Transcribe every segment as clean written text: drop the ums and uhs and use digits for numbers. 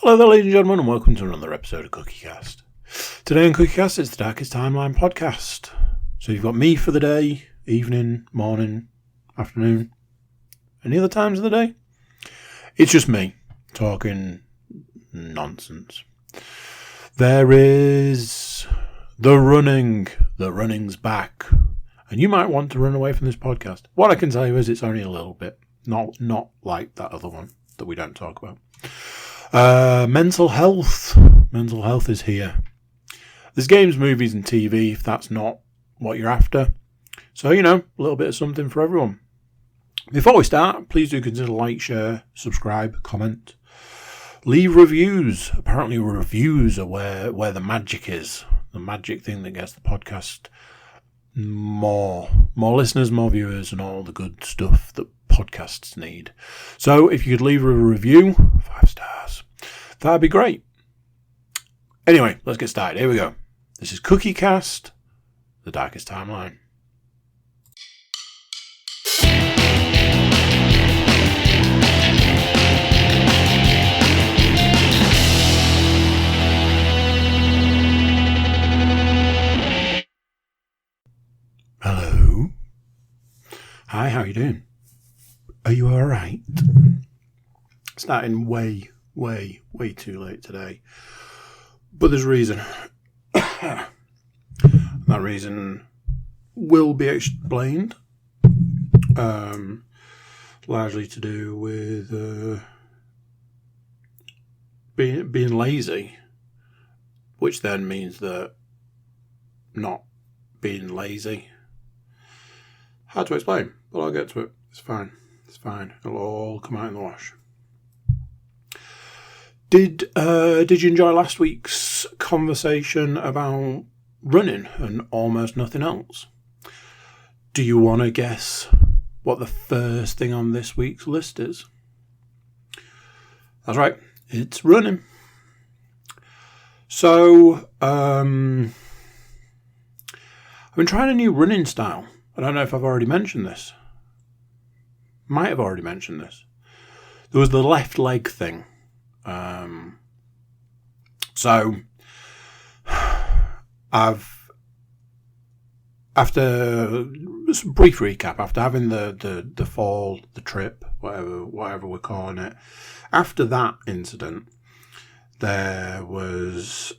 Hello there, ladies and gentlemen, and welcome to another episode of CookieCast. Today on CookieCast, it's the Darkest Timeline podcast. So you've got me for the day, evening, morning, afternoon, any other times of the day. It's just me talking nonsense. There is the running. The running's back. And you might want to run away from this podcast. What I can tell you is it's only a little bit. Not like that other one that we don't talk about. Mental health. Mental health is here. There's games, movies and TV if that's not what you're after. So, a little bit of something for everyone. Before we start, please do consider like, share, subscribe, comment. Leave reviews. Apparently reviews are where the magic is. The magic thing that gets the podcast more listeners, more viewers and all the good stuff that podcasts need. So if you could leave a review, 5 stars, that'd be great. Anyway, let's get started. Here we go. This is CookieCast, the Darkest Timeline. Hello. Hi, how you doing? Are you alright? Starting way too late today. But there's a reason. That reason will be explained. Largely to do with being lazy. Which then means that not being lazy. Hard to explain, but I'll get to it. It's fine. It'll all come out in the wash. Did you enjoy last week's conversation about running and almost nothing else? Do you want to guess what the first thing on this week's list is? That's right. It's running. So, I've been trying a new running style. I don't know if I've already mentioned this. Might have already mentioned this. There was the left leg thing. So after just a brief recap, after having the fall, the trip, whatever we're calling it, after that incident, there was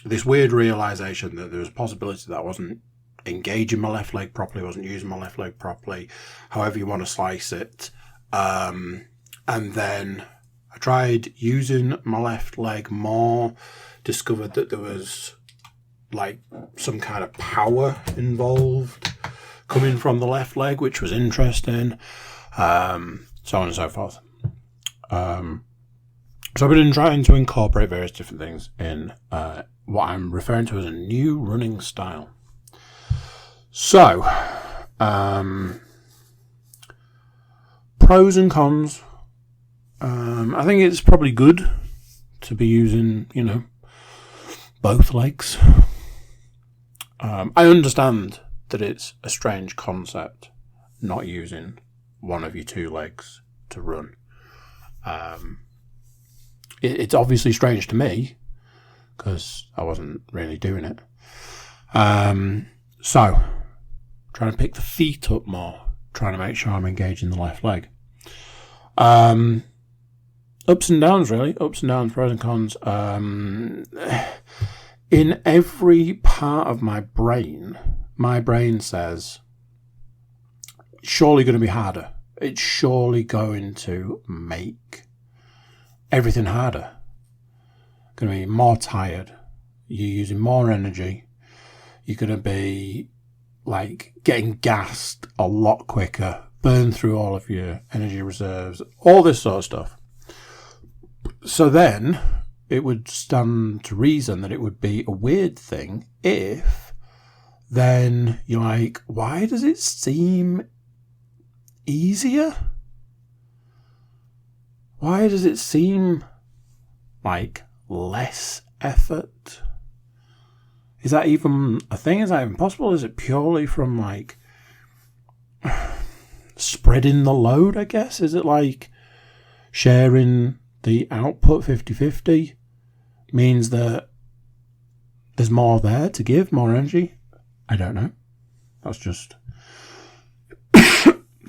this weird realization that there was a possibility that I wasn't engaging my left leg properly, wasn't using my left leg properly, however you want to slice it. And then I tried using my left leg more, discovered that there was like some kind of power involved coming from the left leg, which was interesting, so on and so forth. So I've been trying to incorporate various different things in what I'm referring to as a new running style. So, pros and cons. I think it's probably good to be using, both legs. I understand that it's a strange concept, not using one of your two legs to run. It's obviously strange to me, because I wasn't really doing it. So, trying to pick the feet up more, trying to make sure I'm engaging the left leg. Ups and downs, really. Ups and downs, pros and cons. In every part of my brain says, it's surely going to be harder. It's surely going to make everything harder. Going to be more tired. You're using more energy. You're going to be getting gassed a lot quicker, burn through all of your energy reserves, all this sort of stuff. So then it would stand to reason that it would be a weird thing if then you're like, why does it seem easier? Why does it seem like less effort? Is that even a thing? Is that even possible? Is it purely from spreading the load, I guess? Is it like sharing the output 50-50 means that there's more there to give, more energy. I don't know. That's just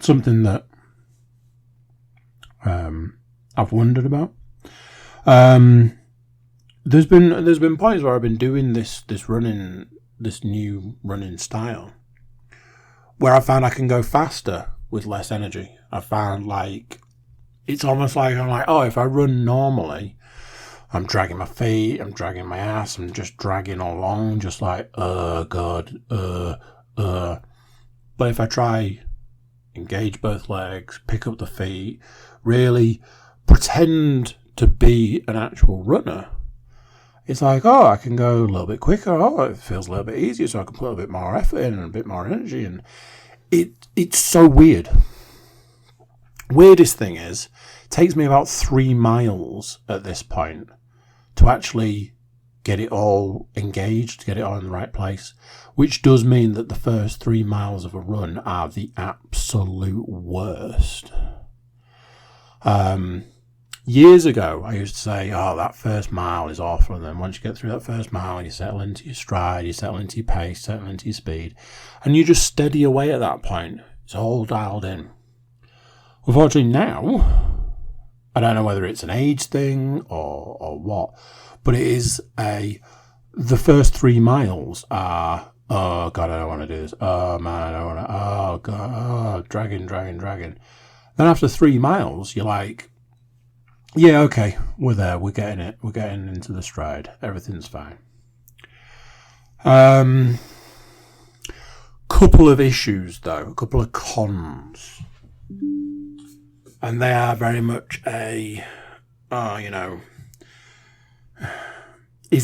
something that I've wondered about. There's been points where I've been doing this new running style, where I found I can go faster with less energy. I found like it's almost like I'm like, oh, if I run normally, I'm dragging my feet, I'm dragging my ass, I'm just dragging along, just like, God. But if I try, engage both legs, pick up the feet, really pretend to be an actual runner, it's like, oh, I can go a little bit quicker. Oh, it feels a little bit easier, so I can put a bit more effort in and a bit more energy. And it's so weird. Weirdest thing is, it takes me about 3 miles at this point to actually get it all engaged, get it all in the right place, which does mean that the first 3 miles of a run are the absolute worst. Years ago, I used to say, oh, that first mile is awful. And then once you get through that first mile, you settle into your stride, you settle into your pace, settle into your speed, and you just steady away at that point. It's all dialed in. Unfortunately now, I don't know whether it's an age thing or what, but it is the first 3 miles are, oh God, I don't want to do this. Oh man, I don't want to, oh God, oh, dragging. Then after 3 miles, you're like, yeah, okay, we're there, we're getting it, we're getting into the stride, everything's fine. Couple of issues though, a couple of cons. And they are very much is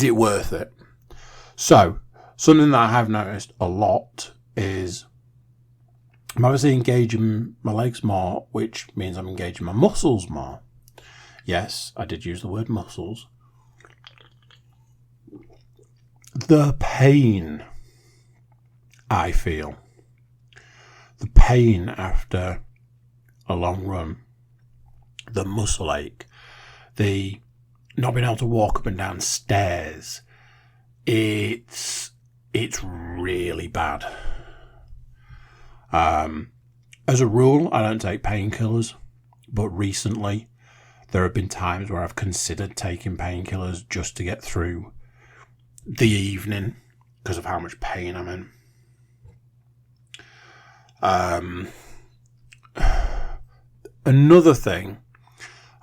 it worth it? So, something that I have noticed a lot is I'm obviously engaging my legs more, which means I'm engaging my muscles more. Yes, I did use the word muscles. The pain I feel, the pain after a long run, the muscle ache, the not being able to walk up and down stairs, it's really bad. As a rule, I don't take painkillers, but recently there have been times where I've considered taking painkillers just to get through the evening because of how much pain I'm in.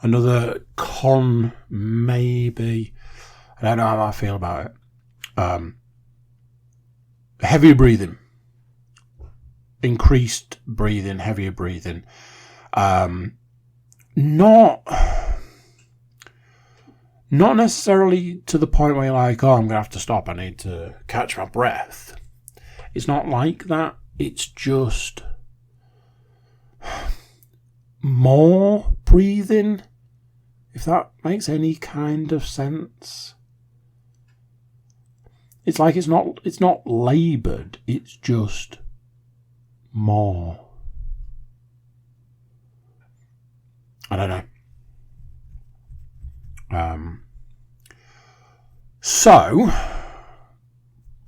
Another con maybe, I don't know how I feel about it. Heavier breathing. Increased breathing, heavier breathing. Not necessarily to the point where you're like, oh, I'm going to have to stop, I need to catch my breath. It's not like that. It's just more breathing, if that makes any kind of sense. It's like it's not laboured, it's just more. I don't know. So,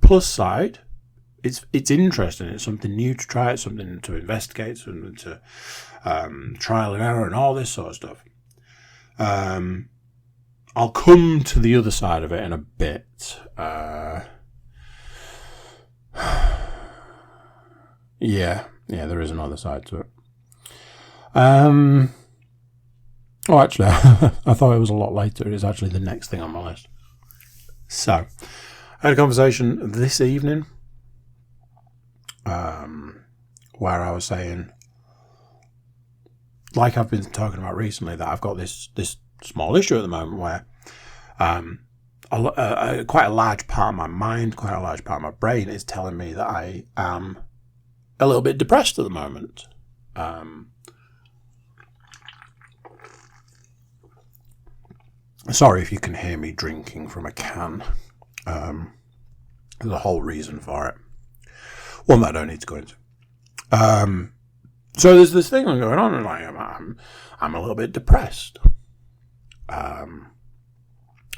plus side, it's interesting. It's something new to try. It's something to investigate. Something to trial and error and all this sort of stuff. I'll come to the other side of it in a bit. Yeah, there is another side to it. Oh, actually, I thought it was a lot later. It is actually the next thing on my list. So, I had a conversation this evening where I was saying, like I've been talking about recently, that I've got this small issue at the moment where quite a large part of my mind, quite a large part of my brain is telling me that I am a little bit depressed at the moment. Sorry if you can hear me drinking from a can. There's a whole reason for it. One that I don't need to go into. So there's this thing going on, and I'm a little bit depressed. And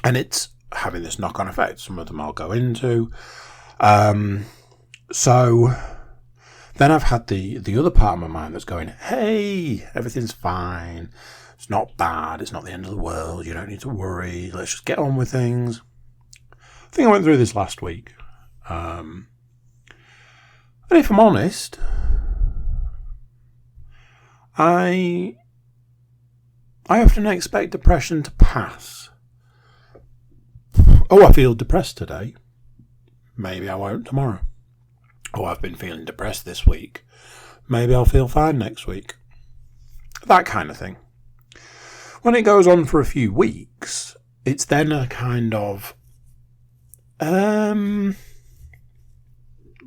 it's having this knock-on effect. Some of them I'll go into. So then I've had the other part of my mind that's going, hey, everything's fine. It's not bad. It's not the end of the world. You don't need to worry. Let's just get on with things. I think I went through this last week. And if I'm honest, I often expect depression to pass. Oh, I feel depressed today. Maybe I won't tomorrow. Oh, I've been feeling depressed this week. Maybe I'll feel fine next week. That kind of thing. When it goes on for a few weeks, it's then a kind of,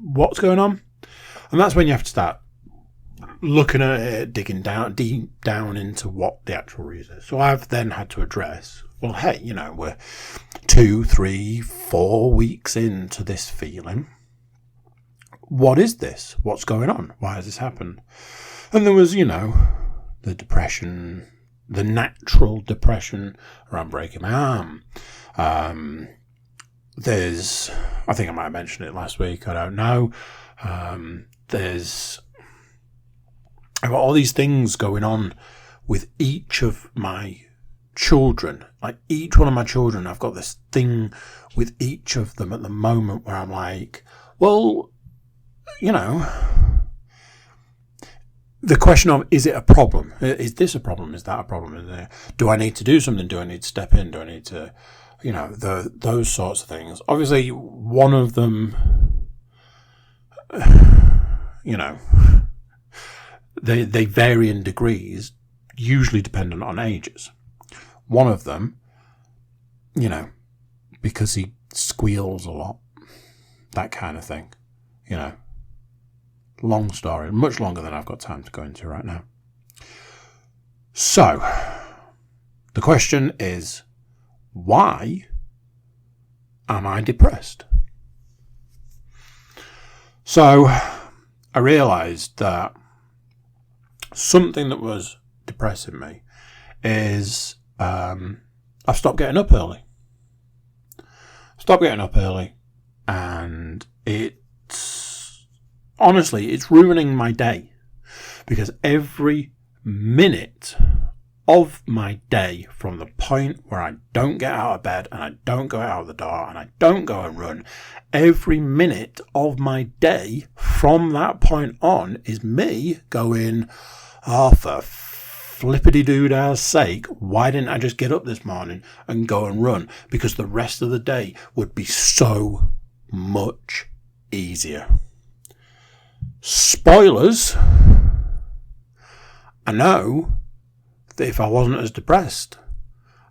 what's going on? And that's when you have to start looking at it, digging deep down into what the actual reason is. So I've then had to address, well, hey, we're 2, 3, 4 weeks into this feeling. What is this? What's going on? Why has this happened? And there was, the depression, the natural depression around breaking my arm. There's, I think I might have mentioned it last week, I don't know. I've got all these things going on with each of my children. Like each one of my children, I've got this thing with each of them at the moment where I'm like, well, the question of, is it a problem? Is this a problem? Is that a problem? Do I need to do something? Do I need to step in? Do I need to, those sorts of things. Obviously, one of them, they vary in degrees, usually dependent on ages. One of them, because he squeals a lot, that kind of thing, long story, much longer than I've got time to go into right now. So, the question is, why am I depressed? So, I realised that something that was depressing me is I've stopped getting up early. And it's ruining my day, because every minute of my day, from the point where I don't get out of bed and I don't go out of the door and I don't go and run, every minute of my day from that point on is me going, oh, for flippity-doo-dah's sake, why didn't I just get up this morning and go and run? Because the rest of the day would be so much easier. Spoilers, I know that if I wasn't as depressed,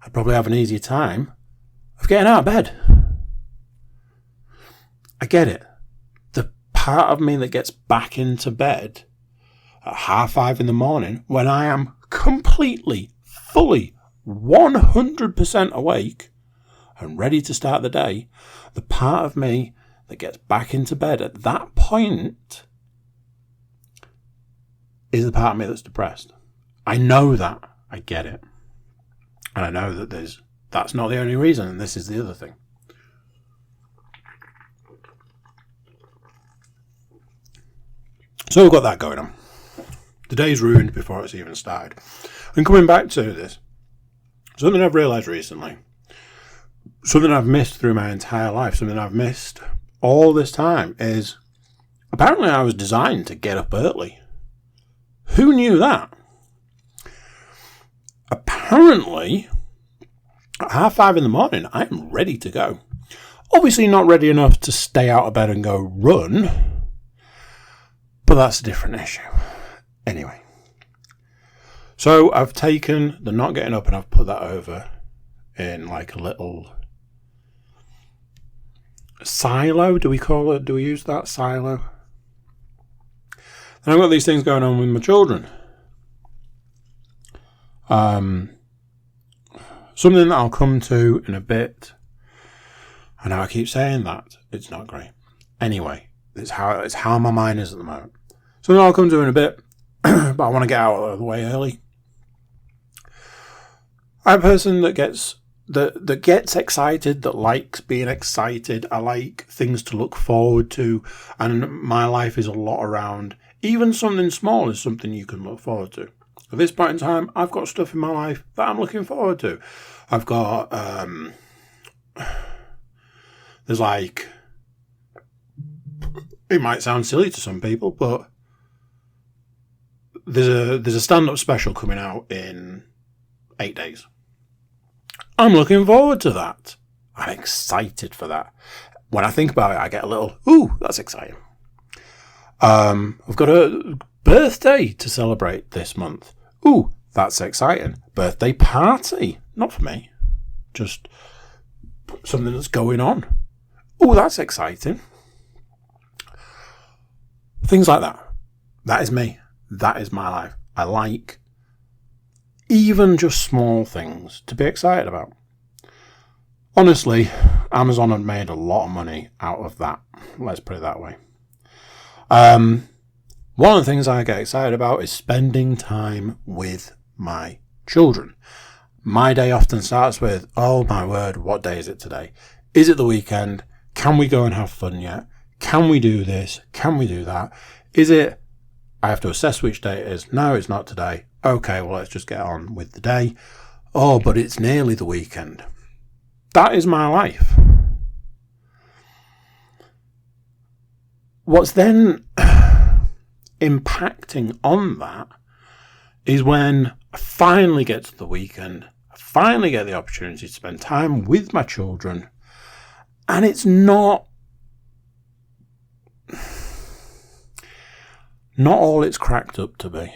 I'd probably have an easier time of getting out of bed. I get it. The part of me that gets back into bed at 5:30 in the morning, when I am completely, fully, 100% awake and ready to start the day, the part of me that gets back into bed at that point is the part of me that's depressed. I know that. I get it. And I know that that's not the only reason, and this is the other thing. So we've got that going on. The day's ruined before it's even started. And coming back to this, something I've realised recently, something I've missed through my entire life, something I've missed all this time, is apparently I was designed to get up early. Who knew that? Apparently, at 5:30 in the morning, I'm ready to go. Obviously not ready enough to stay out of bed and go run, but that's a different issue. Anyway, so I've taken the not getting up and I've put that over in like a little silo. Do we call it? Do we use that silo? And I've got these things going on with my children. Something that I'll come to in a bit. I know I keep saying that. It's not great. Anyway, it's how my mind is at the moment. Something I'll come to in a bit, but I want to get out of the way early. I'm a person that gets excited, that likes being excited. I like things to look forward to, and my life is a lot around, even something small is something you can look forward to. At this point in time, I've got stuff in my life that I'm looking forward to. I've got, there's like, it might sound silly to some people, but there's a stand-up special coming out in 8 days. I'm looking forward to that. I'm excited for that. When I think about it, I get a little, ooh, that's exciting. I've got a birthday to celebrate this month. Ooh, that's exciting. Birthday party. Not for me. Just something that's going on. Ooh, that's exciting. Things like that. That is me. That is my life. I like even just small things to be excited about. Honestly, Amazon had made a lot of money out of that. Let's put it that way. One of the things I get excited about is spending time with my children. My day often starts with, oh my word, what day is it today? Is it the weekend? Can we go and have fun yet? Can we do this? Can we do that? Is it, I have to assess which day it is. No, it's not today. Okay, well, let's just get on with the day. Oh, but it's nearly the weekend. That is my life. What's then impacting on that is when I finally get to the weekend, I finally get the opportunity to spend time with my children, and it's not all it's cracked up to be.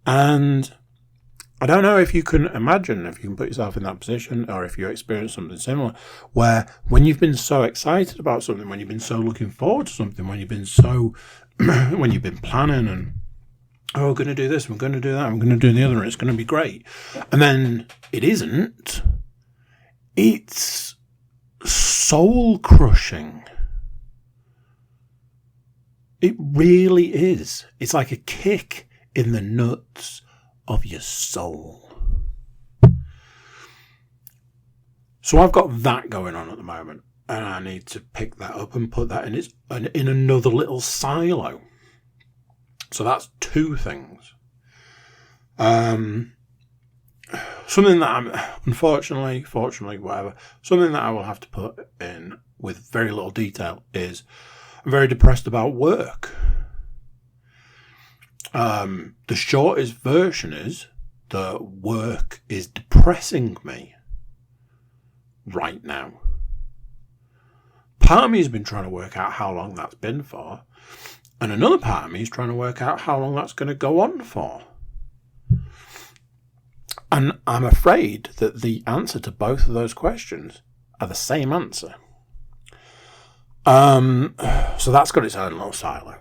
And I don't know if you can imagine, if you can put yourself in that position, or if you experience something similar, where when you've been so excited about something, when you've been so looking forward to something, when you've been so, when you've been planning and, oh, we're going to do this, we're going to do that, I'm going to do the other, and it's going to be great. And then it isn't. It's soul crushing. It really is. It's like a kick in the nuts of your soul. So I've got that going on at the moment, and I need to pick that up and put that in another little silo. So that's two things. Something that I'm unfortunately, fortunately, whatever, something that I will have to put in with very little detail is I'm very depressed about work. The shortest version is that work is depressing me right now. Part of me has been trying to work out how long that's been for, and another part of me is trying to work out how long that's going to go on for. And I'm afraid that the answer to both of those questions are the same answer. So that's got its own little silo.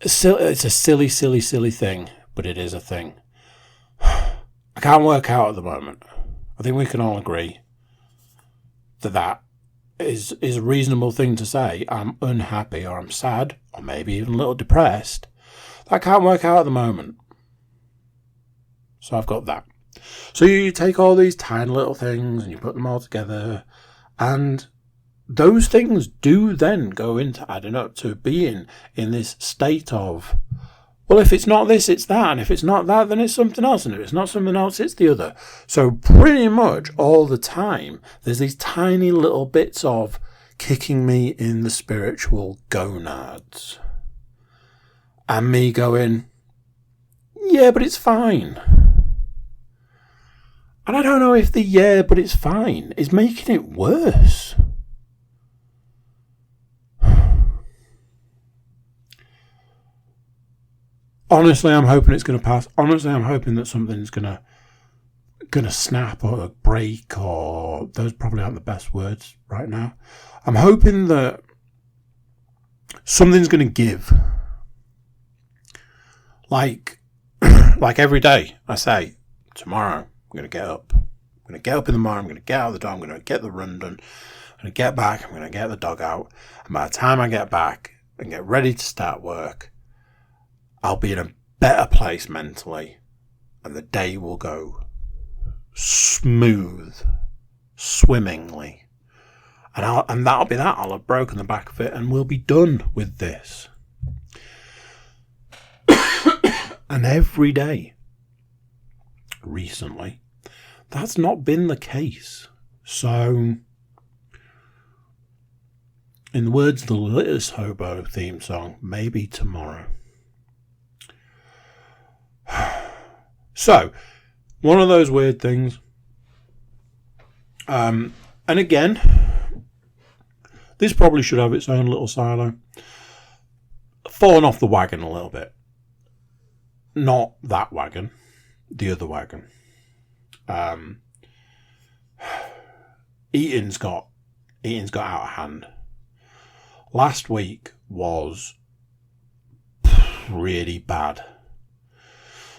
It's a silly thing, but it is a thing. I can't work out at the moment. I think we can all agree that is a reasonable thing to say. I'm unhappy, or I'm sad, or maybe even a little depressed. I can't work out at the moment. So I've got that. So you take all these tiny little things and you put them all together, and those things do then go into adding up to being in this state of, well, if it's not this, it's that, and if it's not that, then it's something else, and if it's not something else, it's the other. So pretty much all the time, there's these tiny little bits of kicking me in the spiritual gonads. And me going, yeah, but it's fine. And I don't know if the yeah, but it's fine is making it worse. Honestly, I'm hoping it's going to pass. Honestly, I'm hoping that something's going to snap or break, or those probably aren't the best words right now. I'm hoping that something's going to give. Like every day, I say, tomorrow I'm going to get up. I'm going to get up in the morning. I'm going to get out of the door. I'm going to get the run done. I'm going to get back. I'm going to get the dog out. And by the time I get back and get ready to start work, I'll be in a better place mentally, and the day will go smooth, swimmingly. And that'll be that. I'll have broken the back of it and we'll be done with this. And every day, recently, that's not been the case. So, in the words of the Littlest Hobo theme song, maybe tomorrow. So, one of those weird things. And again, this probably should have its own little silo. Fallen off the wagon a little bit. Not that wagon, the other wagon. Eating's got out of hand. Last week was really bad.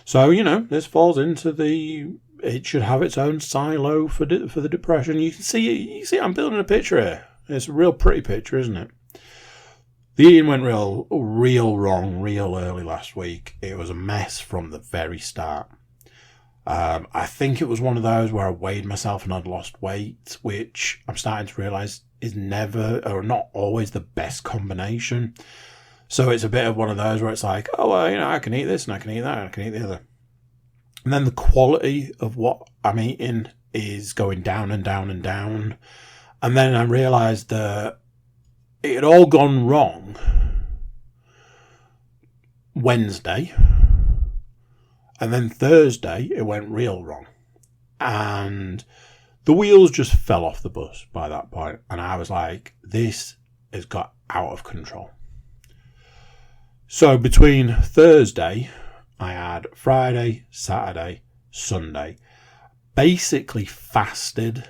So, this falls into it should have its own silo for the depression. You see I'm building a picture here. It's a real pretty picture, isn't it? The eating went real wrong real early last week. It was a mess from the very start. I think it was one of those where I weighed myself and I'd lost weight, which I'm starting to realise is never or not always the best combination. So it's a bit of one of those where it's like, oh, well, I can eat this and I can eat that and I can eat the other. And then the quality of what I'm eating is going down and down and down. And then I realised that it had all gone wrong Wednesday. And then Thursday, it went real wrong. And the wheels just fell off the bus by that point. And I was like, this has got out of control. So between Thursday, I had Friday, Saturday, Sunday, basically fasted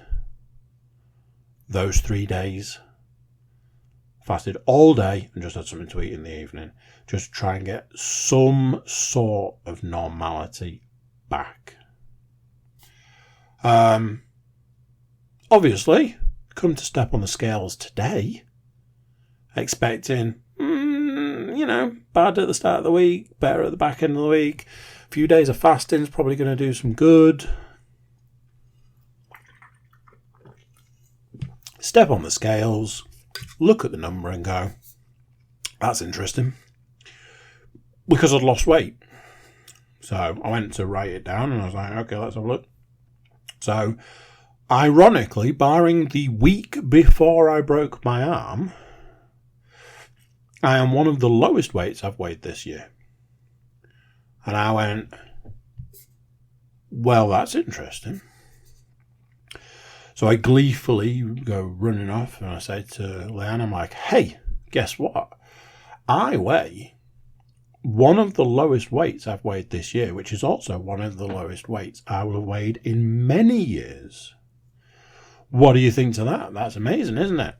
those 3 days. Fasted all day and just had something to eat in the evening. Just try and get some sort of normality back. Obviously, come to step on the scales today, expecting, bad at the start of the week, better at the back end of the week. A few days of fasting is probably going to do some good. Step on the scales, look at the number and go, that's interesting. Because I'd lost weight. So I went to write it down and I was like, okay, let's have a look. So, ironically, barring the week before I broke my arm, I am one of the lowest weights I've weighed this year. And I went, well, that's interesting. So I gleefully go running off and I say to Leanne, I'm like, hey, guess what? I weigh one of the lowest weights I've weighed this year, which is also one of the lowest weights I will have weighed in many years. What do you think to that? That's amazing, isn't it?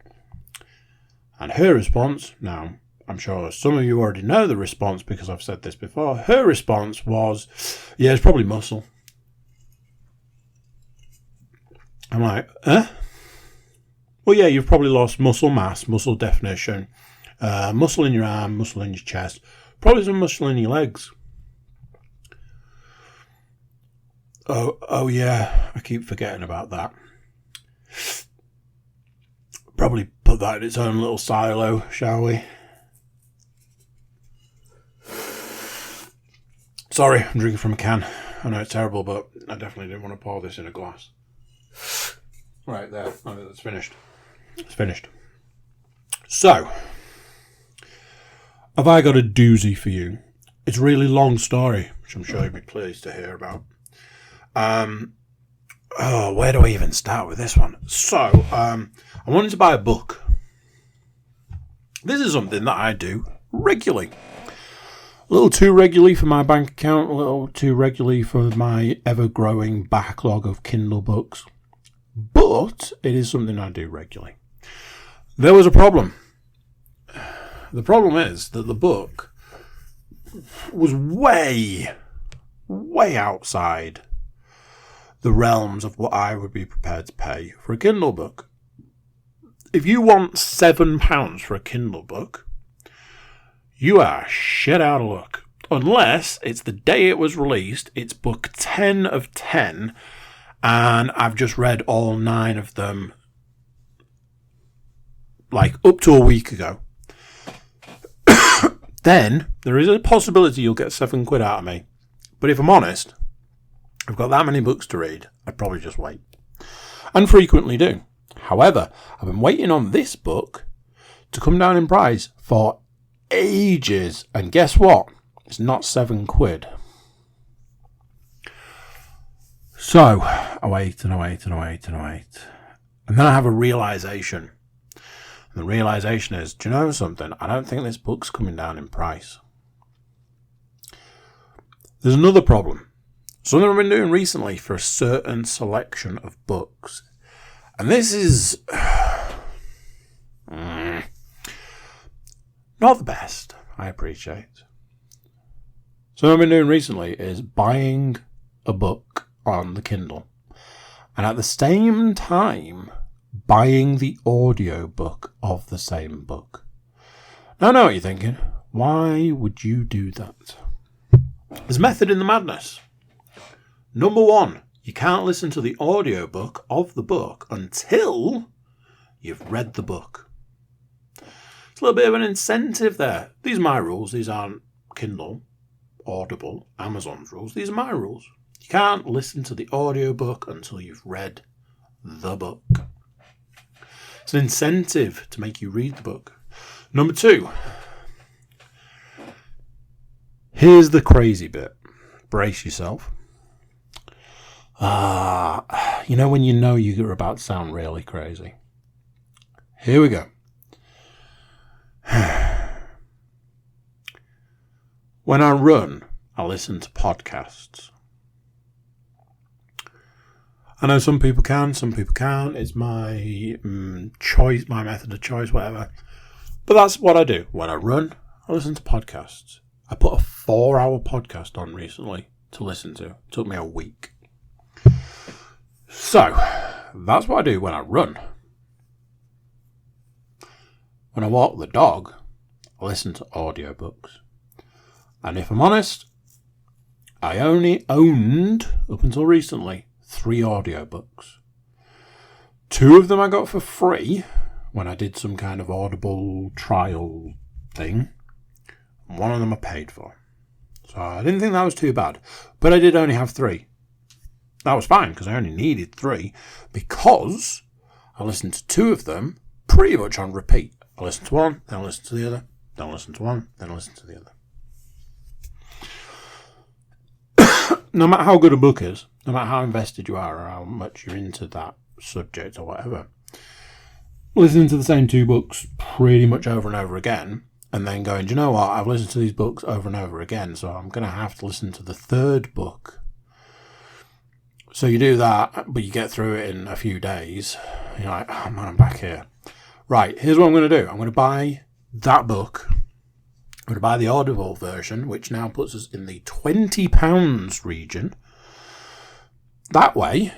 And her response, now, I'm sure some of you already know the response because I've said this before. Her response was, yeah, it's probably muscle. I'm like, well, yeah, you've probably lost muscle mass, muscle definition, muscle in your arm, muscle in your chest, probably some muscle in your legs. Oh yeah, I keep forgetting about that. Probably put that in its own little silo, shall we? Sorry, I'm drinking from a can. I know it's terrible, but I definitely didn't want to pour this in a glass. Right there, it's finished. It's finished. So, have I got a doozy for you? It's a really long story, which I'm sure you'll be pleased to hear about. Where do I even start with this one? So, I wanted to buy a book. This is something that I do regularly. A little too regularly for my bank account, a little too regularly for my ever-growing backlog of Kindle books. But it is something I do regularly. There was a problem. The problem is that the book was way outside the realms of what I would be prepared to pay for a Kindle book. If you want £7 for a Kindle book, you are shit out of luck. unless it's the day it was released, it's book 10 of 10, and I've just read all 9 of them, like, up to a week ago. Then there is a possibility you'll get £7 out of me. But if I'm honest, I've got that many books to read, I'd probably just wait. And frequently do. However, I've been waiting on this book to come down in price for ages. And guess what? It's not £7. So, I wait and I wait and I wait and I wait. And then I have a realisation. And the realisation is, do you know something? I don't think this book's coming down in price. There's another problem. Something I've been doing recently for a certain selection of books. And this is not the best, I appreciate. So what I've been doing recently is buying a book on the Kindle. And at the same time, buying the audiobook of the same book. Now I know what you're thinking. Why would you do that? There's method in the madness. Number 1, you can't listen to the audiobook of the book until you've read the book. It's a little bit of an incentive there. These are my rules. These aren't Kindle, Audible, Amazon's rules. These are my rules. You can't listen to the audiobook until you've read the book. It's an incentive to make you read the book. Number 2. Here's the crazy bit. Brace yourself. You know when you know you're about to sound really crazy. Here we go. When I run, I listen to podcasts. I know some people can, some people can't. It's my choice, my method of choice, whatever. But that's what I do. When I run, I listen to podcasts. I put a 4-hour podcast on recently to listen to. It took me a week. So, that's what I do when I run. When I walk the dog, I listen to audiobooks. And if I'm honest, I only owned, up until recently, 3 audiobooks. 2 of them I got for free when I did some kind of Audible trial thing. And 1 of them I paid for. So I didn't think that was too bad. But I did only have 3. That was fine because I only needed 3 because I listened to 2 of them pretty much on repeat. I listened to one, then I listened to the other, then I listened to one, then I listened to the other. No matter how good a book is, no matter how invested you are or how much you're into that subject or whatever, listening to the same 2 books pretty much over and over again, and then going, do you know what, I've listened to these books over and over again, so I'm going to have to listen to the 3rd book. So you do that, but you get through it in a few days. You're like, oh man, I'm back here. Right, here's what I'm going to do. I'm going to buy that book. I'm going to buy the Audible version, which now puts us in the £20 region. That way,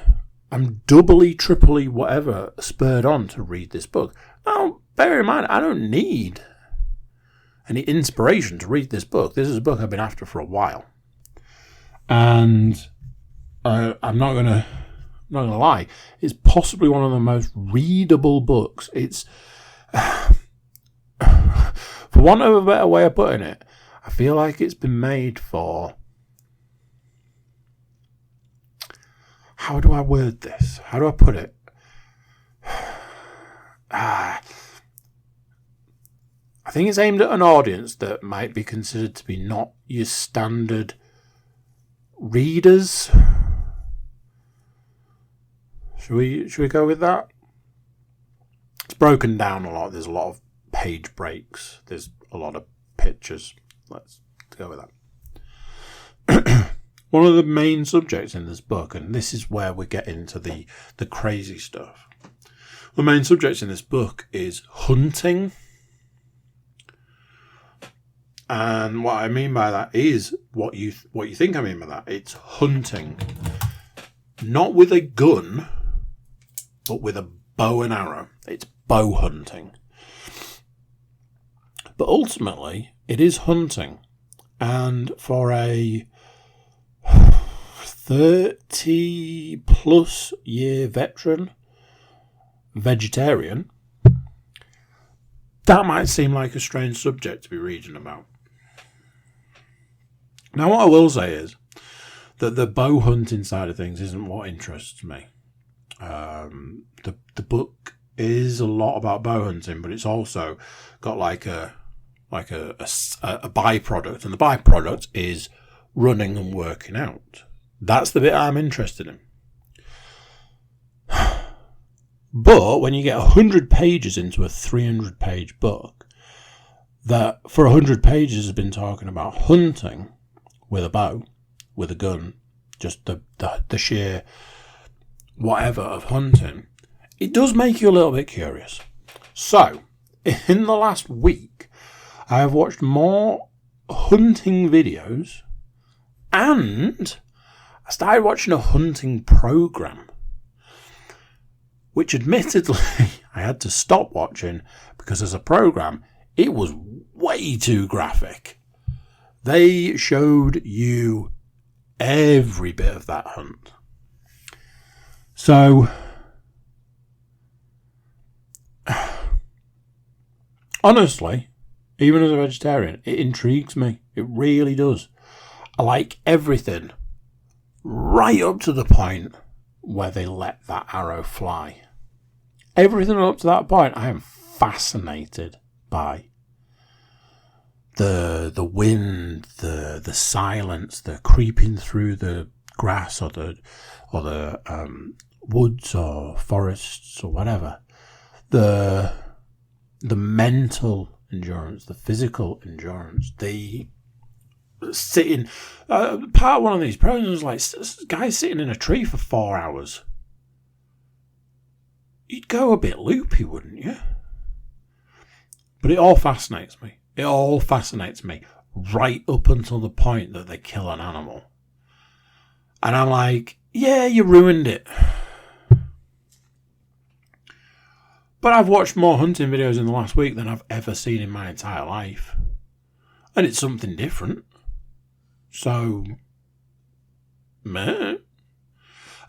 I'm doubly, triply, whatever, spurred on to read this book. Now, bear in mind, I don't need any inspiration to read this book. This is a book I've been after for a while. And I'm not going to lie. It's possibly one of the most readable books. It's... For want of a better way of putting it, I feel like it's been made for... How do I word this? How do I put it? I think it's aimed at an audience that might be considered to be not your standard readers. Should we go with that? It's broken down a lot. There's a lot of page breaks. There's a lot of pictures. Let's go with that. One of the main subjects in this book, and this is where we get into the crazy stuff. The main subject in this book is hunting. And what I mean by that is what you think I mean by that. It's hunting. Not with a gun, but with a bow and arrow. It's bow hunting. But ultimately, it is hunting. And for a 30 plus year veteran vegetarian, that might seem like a strange subject to be reading about. Now, what I will say is that the bow hunting side of things isn't what interests me. The book is a lot about bow hunting, but it's also got like a byproduct, and the byproduct is running and working out. That's the bit I'm interested in. But when you get 100 pages into a 300-page book that for 100 pages has been talking about hunting with a bow, with a gun, just the sheer whatever of hunting, it does make you a little bit curious. So, in the last week, I have watched more hunting videos, and I started watching a hunting program, which admittedly I had to stop watching because as a program, it was way too graphic. They showed you every bit of that hunt. So, honestly, even as a vegetarian, it intrigues me. It really does. I like everything right up to the point where they let that arrow fly. Everything up to that point, I am fascinated by. The wind, the silence, the creeping through the grass or the woods or forests or whatever. The mental endurance, the physical endurance, the sitting. Part of one of these programs was like guys sitting in a tree for 4 hours. You'd go a bit loopy, wouldn't you? But it all fascinates me. It all fascinates me right up until the point that they kill an animal. And I'm like, yeah, you ruined it. But I've watched more hunting videos in the last week than I've ever seen in my entire life. And it's something different. So, meh.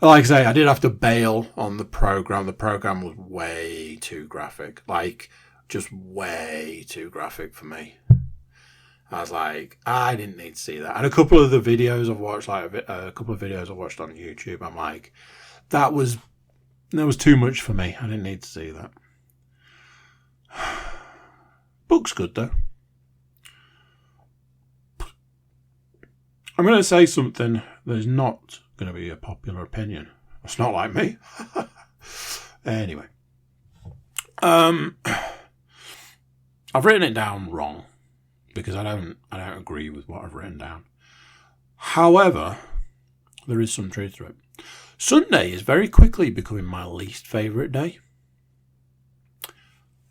Like I say, I did have to bail on the program. The program was way too graphic. Like, just way too graphic for me. I was like, I didn't need to see that. And a couple of the videos I've watched, like a couple of videos I watched on YouTube, I'm like, that was too much for me. I didn't need to see that. Book's good though. I'm going to say something that is not going to be a popular opinion. It's not like me. Anyway. I've written it down wrong because I don't agree with what I've written down. However, there is some truth to it. Sunday is very quickly becoming my least favourite day.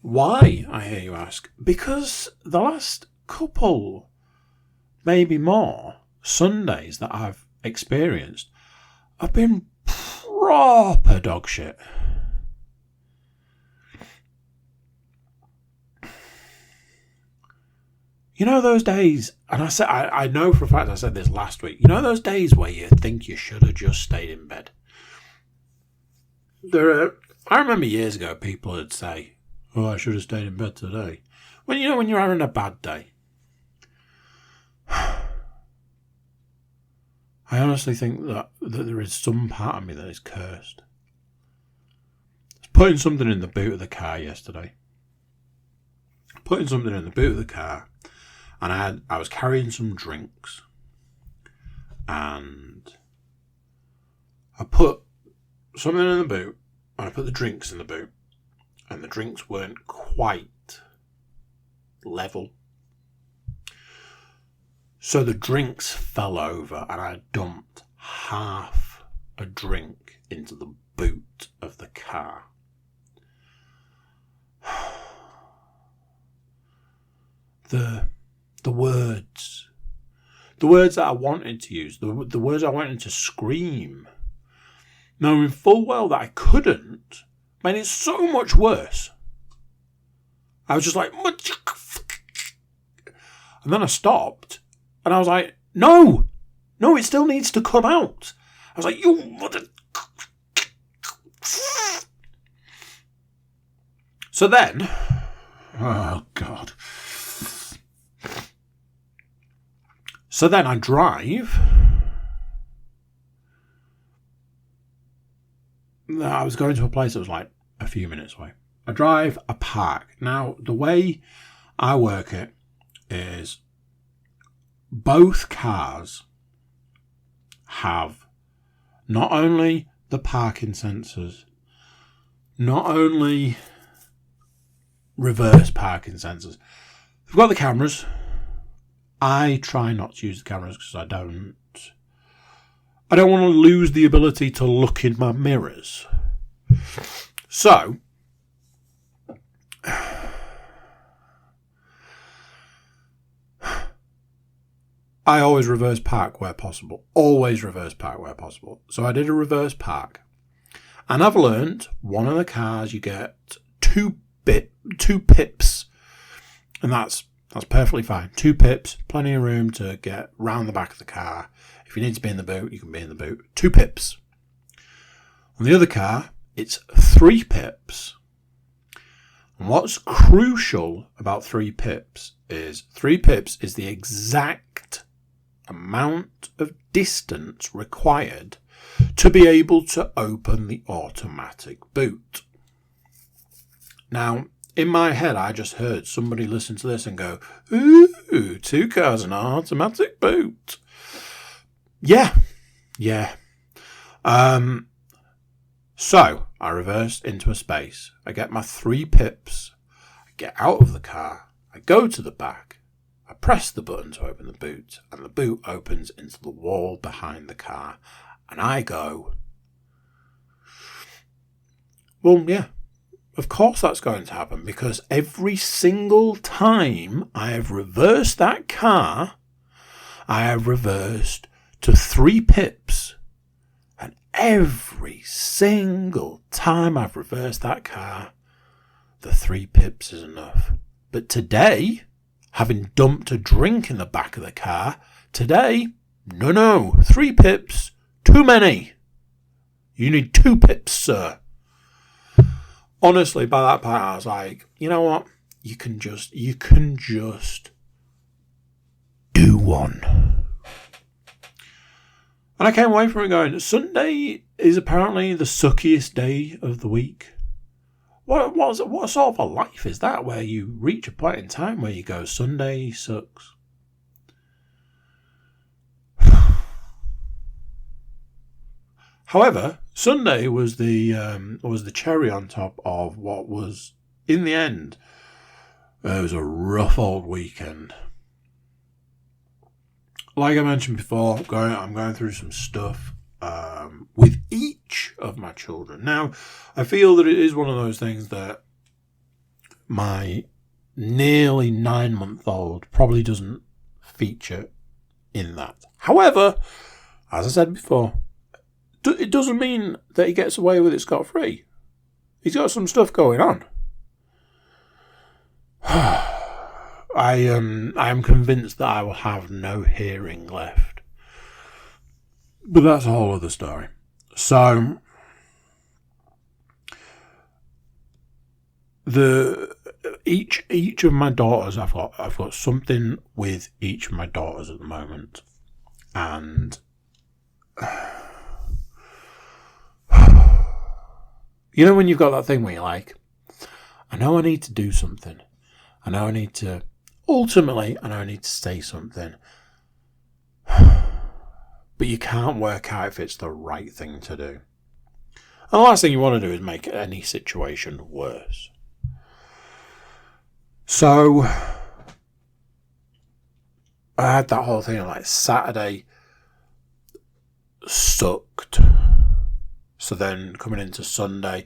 Why, I hear you ask? Because the last couple, maybe more, Sundays that I've experienced have been proper dog shit. You know those days, and I know for a fact I said this last week, you know those days where you think you should have just stayed in bed? I remember years ago people would say, oh, I should have stayed in bed today. When you're having a bad day. I honestly think that there is some part of me that is cursed. I was putting something in the boot of the car yesterday. And I was carrying some drinks, and I put something in the boot, and I put the drinks in the boot, and the drinks weren't quite level. So the drinks fell over, and I dumped half a drink into the boot of the car. The words that I wanted to use, the words I wanted to scream, knowing full well that I couldn't, made it so much worse. I was just like, and then I stopped, And I was like, no, it still needs to come out. I was like, you mother... So then, oh God. So then I drive. I was going to a place that was like a few minutes away. I drive, I park. Now, the way I work it is both cars have not only the parking sensors, not only reverse parking sensors. We've got the cameras. I try not to use the cameras because I don't want to lose the ability to look in my mirrors. So, I always reverse park where possible. Always reverse park where possible. So I did a reverse park. And I've learned one of the cars you get two pips. And that's perfectly fine. 2 pips, plenty of room to get round the back of the car. If you need to be in the boot, you can be in the boot. 2 pips. On the other car, it's 3 pips. And what's crucial about 3 pips is the exact amount of distance required to be able to open the automatic boot. Now, in my head, I just heard somebody listen to this and go, ooh, 2 cars and an automatic boot. Yeah. So, I reversed into a space. I get my 3 pips. I get out of the car. I go to the back. I press the button to open the boot. And the boot opens into the wall behind the car. And I go, well, yeah. Of course that's going to happen, because every single time I have reversed that car, I have reversed to 3 pips. And every single time I've reversed that car, the 3 pips is enough. But today, having dumped a drink in the back of the car, no, 3 pips, too many. You need 2 pips, sir. Honestly, by that point, I was like, you know what? You can just do one. And I came away from it going, Sunday is apparently the suckiest day of the week. What sort of a life is that, where you reach a point in time where you go, Sunday sucks? However, Sunday was the cherry on top of what was, in the end, it was a rough old weekend. Like I mentioned before, I'm going through some stuff with each of my children. Now, I feel that it is one of those things that my nearly 9-month-old probably doesn't feature in that. However, as I said before, it doesn't mean that he gets away with it scot-free. He's got some stuff going on. I am convinced that I will have no hearing left. But that's a whole other story. So, each of my daughters, I've got something with each of my daughters at the moment. And you know when you've got that thing where you're like, I know I need to do something. I know I need to say something. But you can't work out if it's the right thing to do. And the last thing you want to do is make any situation worse. So, I had that whole thing like Saturday sucked. So then coming into Sunday,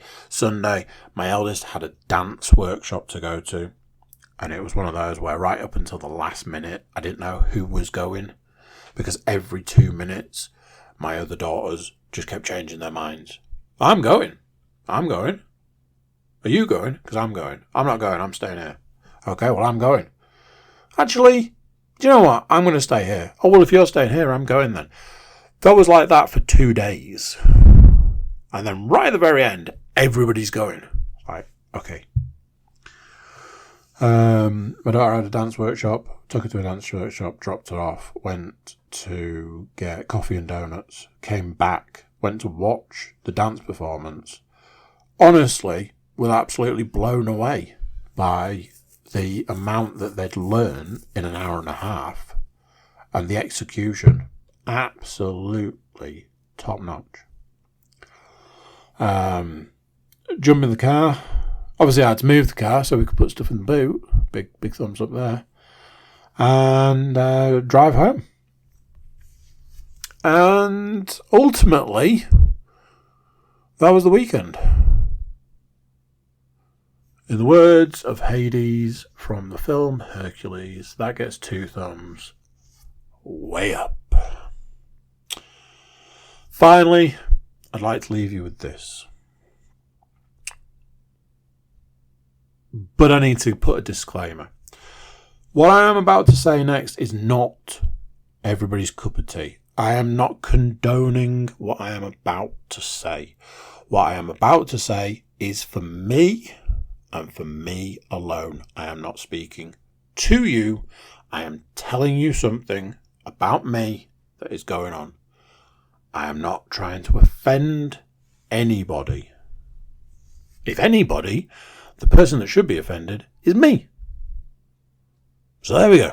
my eldest had a dance workshop to go to. And it was one of those where right up until the last minute, I didn't know who was going. Because every 2 minutes, my other daughters just kept changing their minds. I'm going. Are you going? Because I'm going. I'm not going, I'm staying here. Okay, well, I'm going. Actually, do you know what? I'm going to stay here. Oh, well, if you're staying here, I'm going then. That was like that for 2 days. And then right at the very end, everybody's going. Like, okay. My daughter had a dance workshop, took her to a dance workshop, dropped her off, went to get coffee and donuts, came back, went to watch the dance performance. Honestly, was absolutely blown away by the amount that they'd learned in an hour and a half, and the execution, absolutely top notch. Jump in the car. Obviously, I had to move the car so we could put stuff in the boot. Big thumbs up there. And drive home. And ultimately, that was the weekend. In the words of Hades from the film Hercules, that gets 2 thumbs way up. Finally, I'd like to leave you with this. But I need to put a disclaimer. What I am about to say next is not everybody's cup of tea. I am not condoning what I am about to say. What I am about to say is for me and for me alone. I am not speaking to you. I am telling you something about me that is going on. I am not trying to offend anybody. If anybody, the person that should be offended is me. So there we go.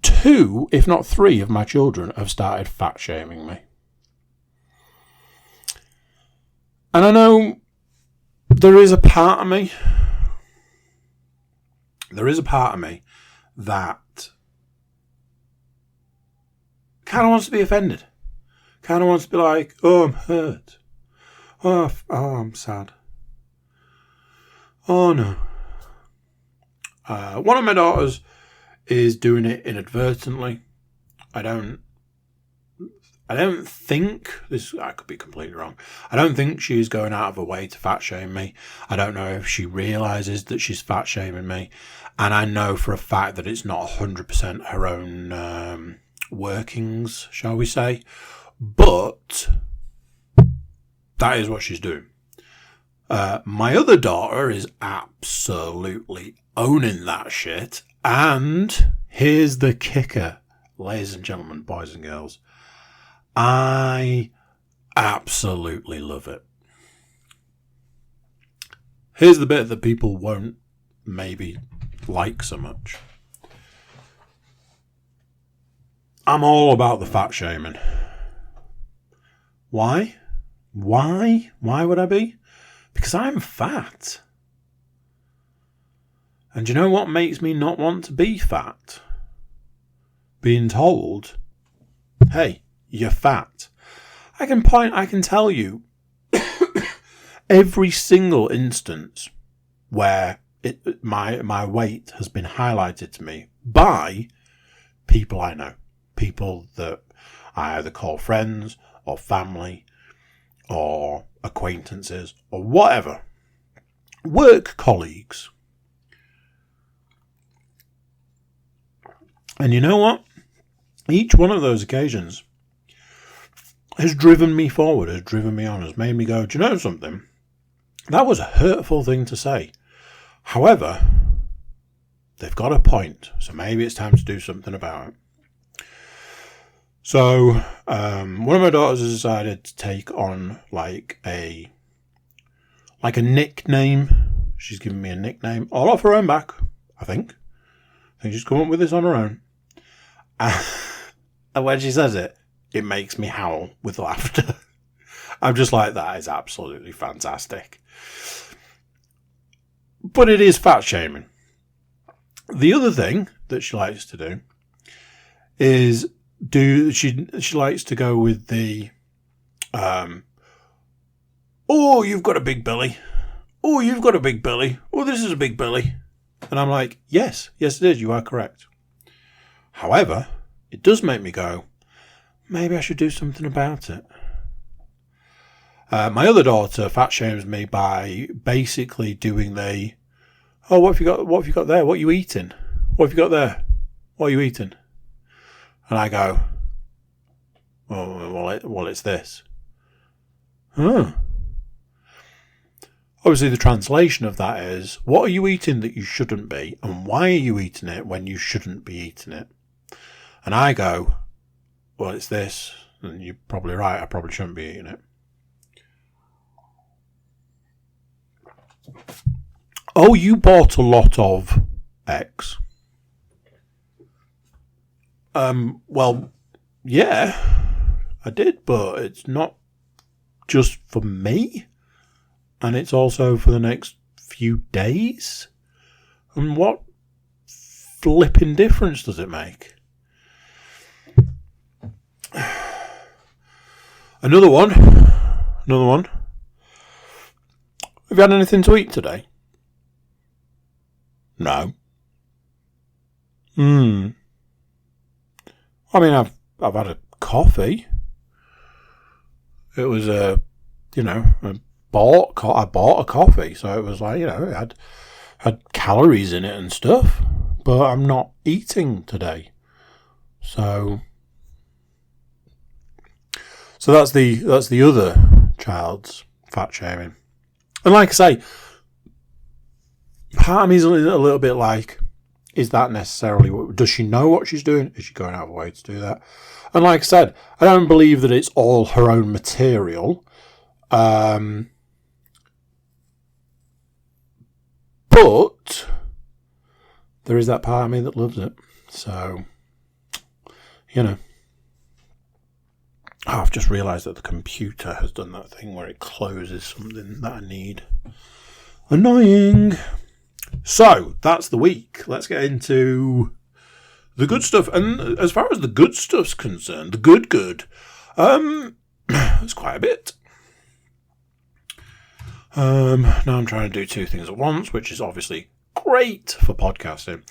2, if not 3, of my children have started fat shaming me. And I know there is a part of me that kind of wants to be offended. Kind of wants to be like, oh, I'm hurt. Oh, I'm sad. Oh, no. One of my daughters is doing it inadvertently. I don't think this. I could be completely wrong. I don't think she's going out of her way to fat shame me. I don't know if she realizes that she's fat shaming me, and I know for a fact that it's not 100% her own workings, shall we say? But that is what she's doing. My other daughter is absolutely owning that shit. And here's the kicker, ladies and gentlemen, boys and girls. I absolutely love it. Here's the bit that people won't maybe like so much. I'm all about the fat shaming. Why? Why would I be? Because I'm fat. And you know what makes me not want to be fat? Being told, hey, you're fat. I can tell you every single instance where my weight has been highlighted to me by people I know. People that I either call friends or family or acquaintances or whatever. Work colleagues. And you know what? Each one of those occasions has driven me forward, has driven me on, has made me go, do you know something? That was a hurtful thing to say. However, they've got a point, so maybe it's time to do something about it. So, one of my daughters has decided to take on like a nickname. She's given me a nickname, all off her own back, I think. I think she's come up with this on her own. And when she says it, it makes me howl with laughter. I'm just like, that is absolutely fantastic. But it is fat shaming. The other thing that she likes to do is she likes to go with the oh, you've got a big belly. Oh, you've got a big belly. Oh, this is a big belly. And I'm like, yes it is, you are correct. However, it does make me go, maybe I should do something about it. My other daughter fat shames me by basically doing what have you got? What have you got there? What are you eating? What have you got there? What are you eating? And I go, well, it's this. Huh. Obviously, the translation of that is, what are you eating that you shouldn't be? And why are you eating it when you shouldn't be eating it? And I go, well, it's this. And you're probably right. I probably shouldn't be eating it. Oh, you bought a lot of X. Well, yeah, I did, but it's not just for me. And it's also for the next few days. And what flipping difference does it make? Another one. Have you had anything to eat today? No. I mean, I've had a coffee. It was I bought a coffee, so it was like, it had calories in it and stuff. But I'm not eating today, so that's the other child's fat shaming. And like I say, part of me is a little bit like, is that necessarily does she know what she's doing? Is she going out of her way to do that? And like I said, I don't believe that it's all her own material. But there is that part of me that loves it. So, I've just realised that the computer has done that thing where it closes something that I need. Annoying. So, that's the week. Let's get into the good stuff. And as far as the good stuff's concerned, the good, it's quite a bit. Now I'm trying to do two things at once, which is obviously great for podcasting.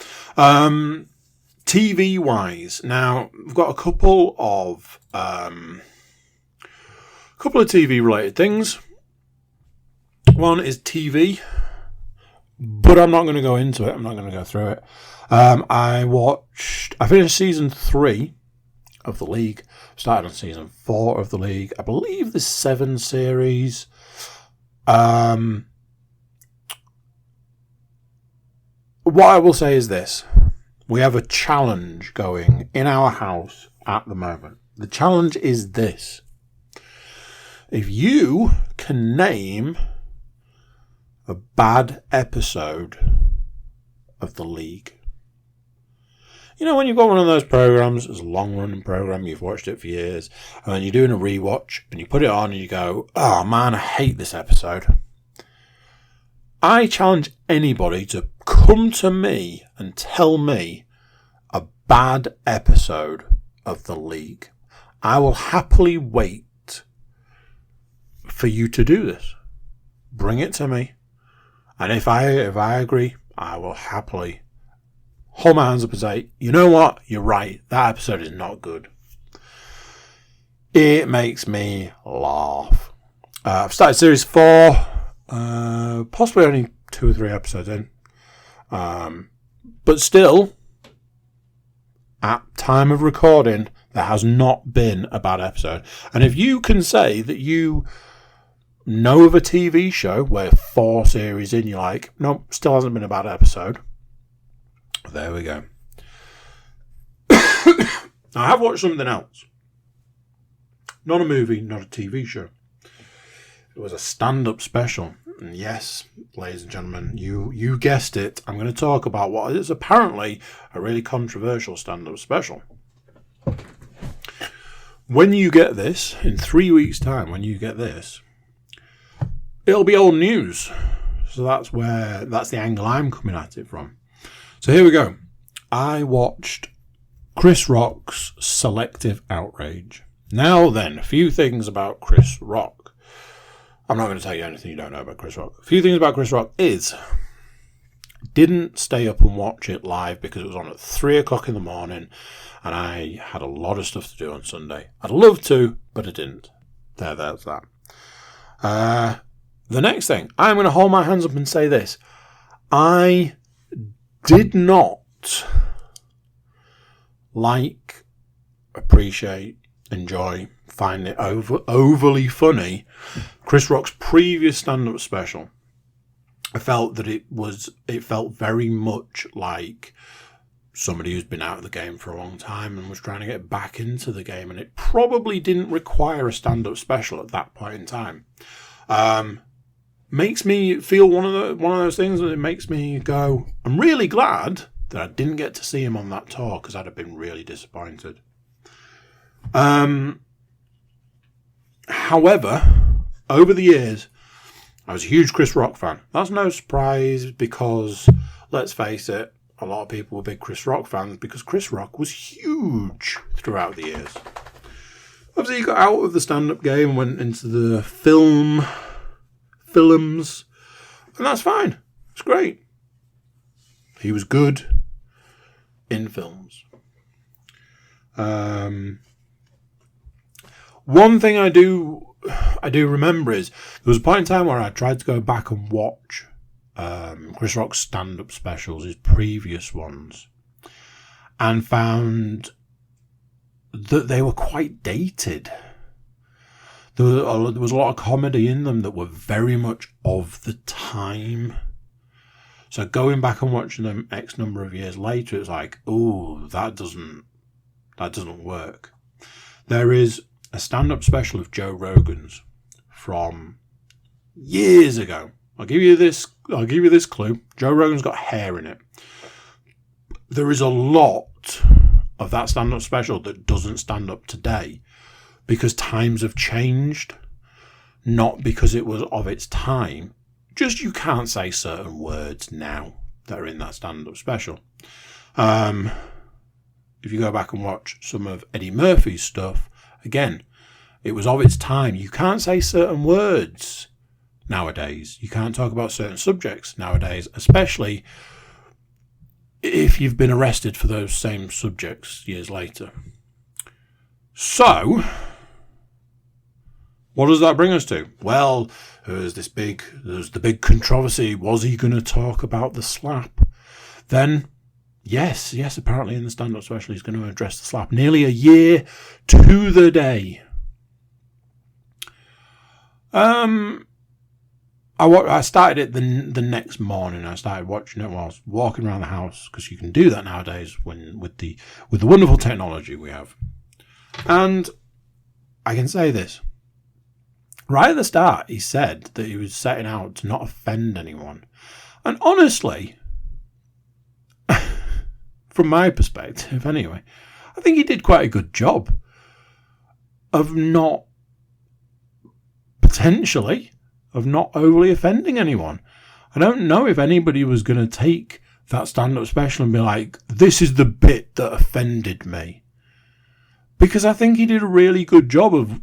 TV-wise, now we've got a couple of TV-related things. One is TV, but I'm not going to go into it. I'm not going to go through it. I finished season 3 of The League. Started on season 4 of The League. I believe there's 7 series. What I will say is this. We have a challenge going in our house at the moment. The challenge is this. If you can name a bad episode of The League. When you've got one of those programs, it's a long-running program, you've watched it for years, and then you're doing a rewatch, and you put it on and you go, oh man, I hate this episode. I challenge anybody to come to me and tell me a bad episode of The League. I will happily wait for you to do this. Bring it to me. And if I agree, I will happily hold my hands up and say, you know what? You're right. That episode is not good. It makes me laugh. I've started series 4. Possibly only 2 or 3 episodes in. But still, at time of recording, there has not been a bad episode. And if you can say that you know of a TV show where 4 series in, you're like, nope, still hasn't been a bad episode. There we go. I have watched something else. Not a movie, not a TV show. It was a stand-up special. And yes, ladies and gentlemen, you guessed it. I'm going to talk about what is apparently a really controversial stand-up special. When you get this, in 3 weeks' time, when you get this, it'll be old news. So that's the angle I'm coming at it from. So here we go. I watched Chris Rock's Selective Outrage. Now then, a few things about Chris Rock. I'm not going to tell you anything you don't know about Chris Rock. A few things about Chris Rock is, didn't stay up and watch it live because it was on at 3 o'clock in the morning and I had a lot of stuff to do on Sunday. I'd love to, but I didn't. There's that. The next thing, I'm going to hold my hands up and say this. I did not like, appreciate, enjoy, find it overly funny Chris Rock's previous stand-up special. I felt that it felt very much like somebody who's been out of the game for a long time and was trying to get back into the game, and it probably didn't require a stand-up special at that point in time. Makes me feel one of those things that it makes me go, I'm really glad that I didn't get to see him on that tour, because I'd have been really disappointed. However, over the years, I was a huge Chris Rock fan. That's no surprise, because, let's face it, a lot of people were big Chris Rock fans because Chris Rock was huge throughout the years. Obviously, he got out of the stand-up game and went into the films, and that's fine. It's great. He was good in films. One thing I do remember is there was a point in time where I tried to go back and watch Chris Rock's stand-up specials, his previous ones, and found that they were quite dated. There was a lot of comedy in them that were very much of the time. So going back and watching them X number of years later, it's like, oh, that doesn't work. There is a stand-up special of Joe Rogan's from years ago. I'll give you this clue. Joe Rogan's got hair in it. There is a lot of that stand-up special that doesn't stand up today because times have changed, not because it was of its time. Just you can't say certain words now that are in that stand-up special. If you go back and watch some of Eddie Murphy's stuff, again, it was of its time. You can't say certain words nowadays. You can't talk about certain subjects nowadays, especially if you've been arrested for those same subjects years later. So, what does that bring us to? Well, there's the big controversy. Was he going to talk about the slap? Then, yes, apparently in the stand-up special he's going to address the slap. Nearly a year to the day. I started it the next morning. I started watching it while I was walking around the house, because you can do that nowadays with the wonderful technology we have. And I can say this. Right at the start, he said that he was setting out to not offend anyone. And honestly, from my perspective anyway, I think he did quite a good job of not overly offending anyone. I don't know if anybody was going to take that stand-up special and be like, this is the bit that offended me. Because I think he did a really good job of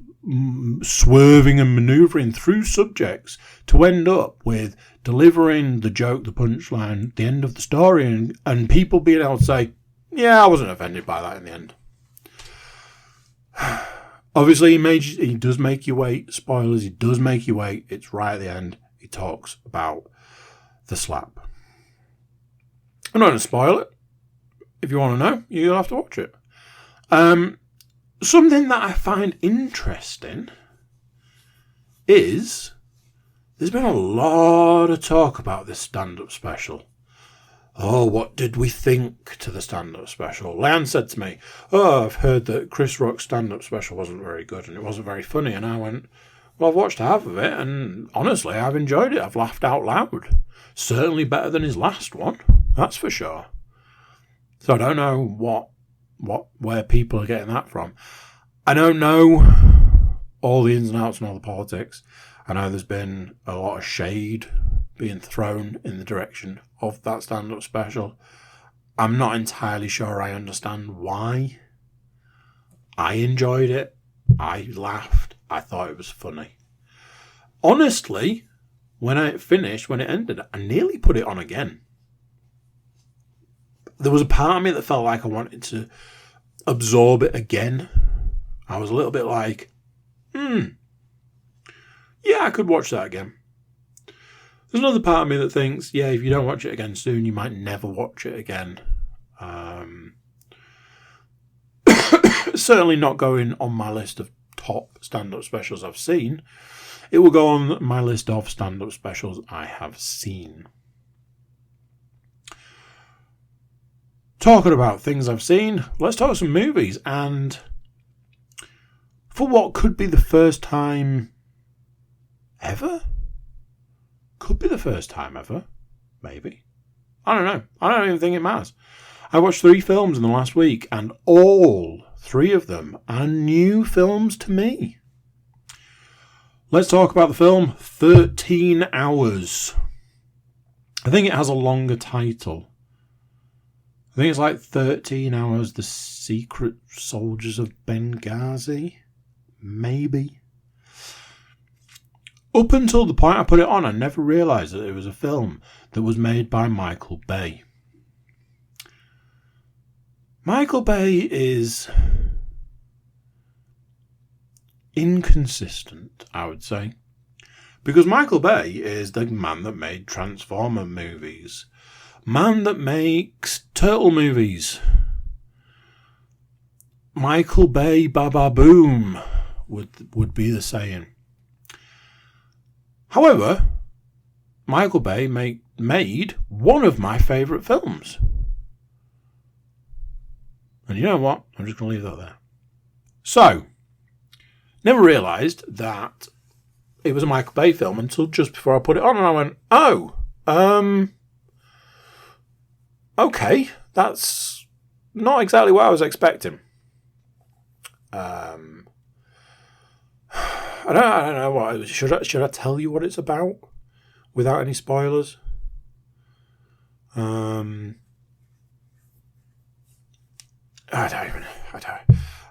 swerving and manoeuvring through subjects to end up with delivering the joke, the punchline, the end of the story, and people being able to say, yeah, I wasn't offended by that in the end. Obviously, he does make you wait. Spoilers, he does make you wait. It's right at the end. He talks about the slap. I'm not going to spoil it. If you want to know, you'll have to watch it. Something that I find interesting is there's been a lot of talk about this stand-up special. Oh, what did we think to the stand-up special? Leanne said to me, I've heard that Chris Rock's stand-up special wasn't very good and it wasn't very funny. And I went, well, I've watched half of it and honestly, I've enjoyed it. I've laughed out loud. Certainly better than his last one. That's for sure. So I don't know where people are getting that from. I don't know all the ins and outs and all the politics. I know there's been a lot of shade being thrown in the direction of that stand-up special. I'm not entirely sure I understand why. I enjoyed it. I laughed. I thought it was funny. Honestly, when it ended, I nearly put it on again. There was a part of me that felt like I wanted to absorb it again. I was a little bit like, Yeah, I could watch that again. There's another part of me that thinks, yeah, if you don't watch it again soon, you might never watch it again. Certainly not going on my list of top stand-up specials I've seen. It will go on my list of stand-up specials I have seen. Talking about things I've seen, let's talk some movies. And for what could be the first time ever? Could be the first time ever. Maybe. I don't know. I don't even think it matters. I watched 3 films in the last week, and all 3 of them are new films to me. Let's talk about the film 13 Hours. I think it has a longer title. I think it's like 13 Hours, The Secret Soldiers of Benghazi. Maybe. Up until the point I put it on, I never realised that it was a film that was made by Michael Bay. Michael Bay is inconsistent, I would say. Because Michael Bay is the man that made Transformer movies. Man that makes Turtle movies. Michael Bay Baba Boom would be the saying. However, Michael Bay made one of my favourite films. And you know what? I'm just going to leave that there. So, never realised that it was a Michael Bay film until just before I put it on, and I went, okay, that's not exactly what I was expecting. I don't know what should I tell you what it's about without any spoilers? I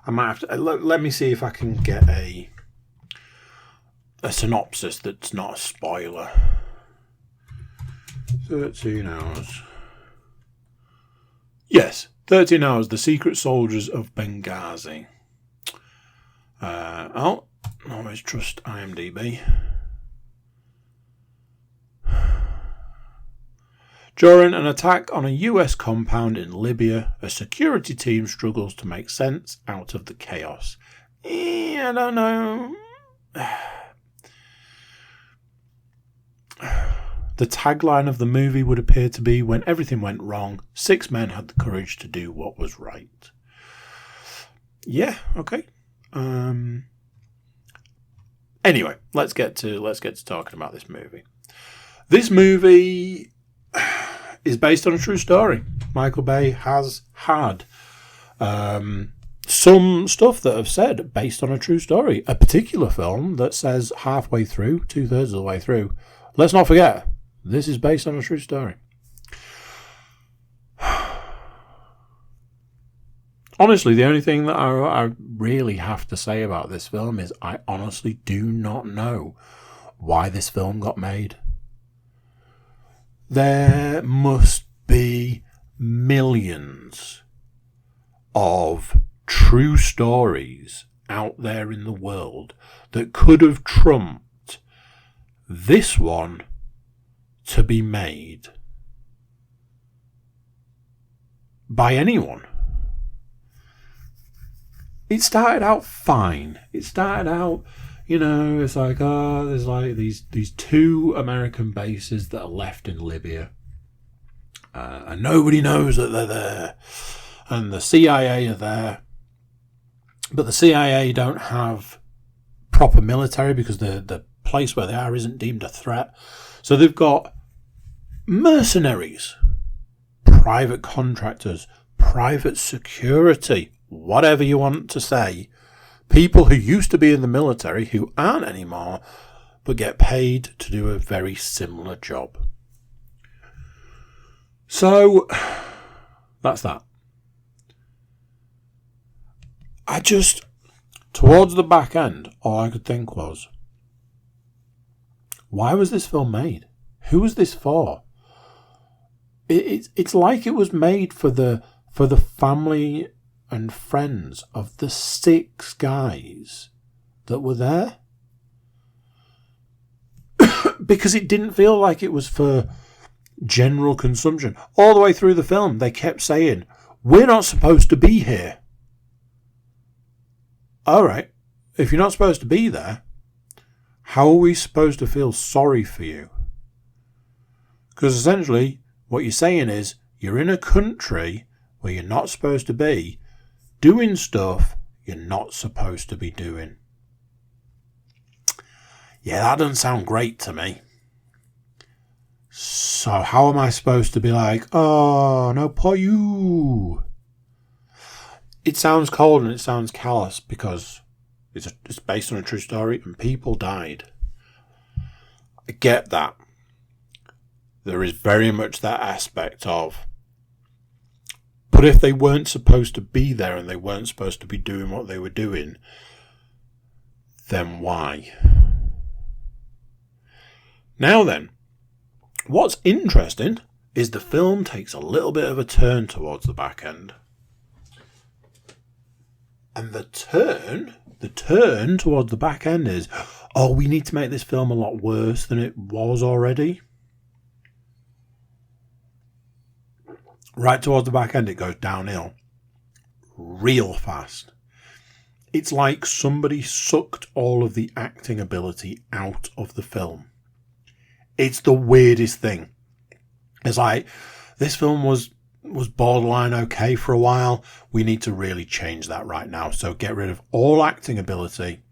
might have to let me see if I can get a synopsis that's not a spoiler. 13 Hours. Yes, 13 Hours, The Secret Soldiers of Benghazi. Always trust IMDb. During an attack on a US compound in Libya, a security team struggles to make sense out of the chaos. I don't know. The tagline of the movie would appear to be, when everything went wrong, 6 men had the courage to do what was right. Yeah, okay. Anyway, let's get to talking about this movie. This movie is based on a true story. Michael Bay has had some stuff that have said based on a true story. A particular film that says halfway through, 2/3 of the way through, let's not forget, this is based on a true story. Honestly, the only thing that I really have to say about this film is I honestly do not know why this film got made. There must be millions of true stories out there in the world that could have trumped this one to be made by anyone. It started out fine. It started out, it's like, there's like these 2 American bases that are left in Libya. And nobody knows that they're there. And the CIA are there. But the CIA don't have proper military because the place where they are isn't deemed a threat. So they've got mercenaries, private contractors, private security, whatever you want to say, people who used to be in the military who aren't anymore, but get paid to do a very similar job. So, that's that. Towards the back end, all I could think was, why was this film made? Who was this for? It's like it was made for the family and friends of the 6 guys that were there. because it didn't feel like it was for general consumption. All the way through the film, they kept saying, we're not supposed to be here. All right, if you're not supposed to be there, how are we supposed to feel sorry for you? Because essentially, what you're saying is, you're in a country where you're not supposed to be, doing stuff you're not supposed to be doing. Yeah, that doesn't sound great to me. So how am I supposed to be like, oh, no, poor you? It sounds cold and it sounds callous because it's based on a true story and people died. I get that. There is very much that aspect of, but if they weren't supposed to be there and they weren't supposed to be doing what they were doing, then why? Now then, what's interesting is the film takes a little bit of a turn towards the back end. And the turn towards the back end is, oh, we need to make this film a lot worse than it was already. Right towards the back end, it goes downhill real fast. It's like somebody sucked all of the acting ability out of the film. It's the weirdest thing. It's like, this film was borderline okay for a while. We need to really change that right now. So get rid of all acting ability.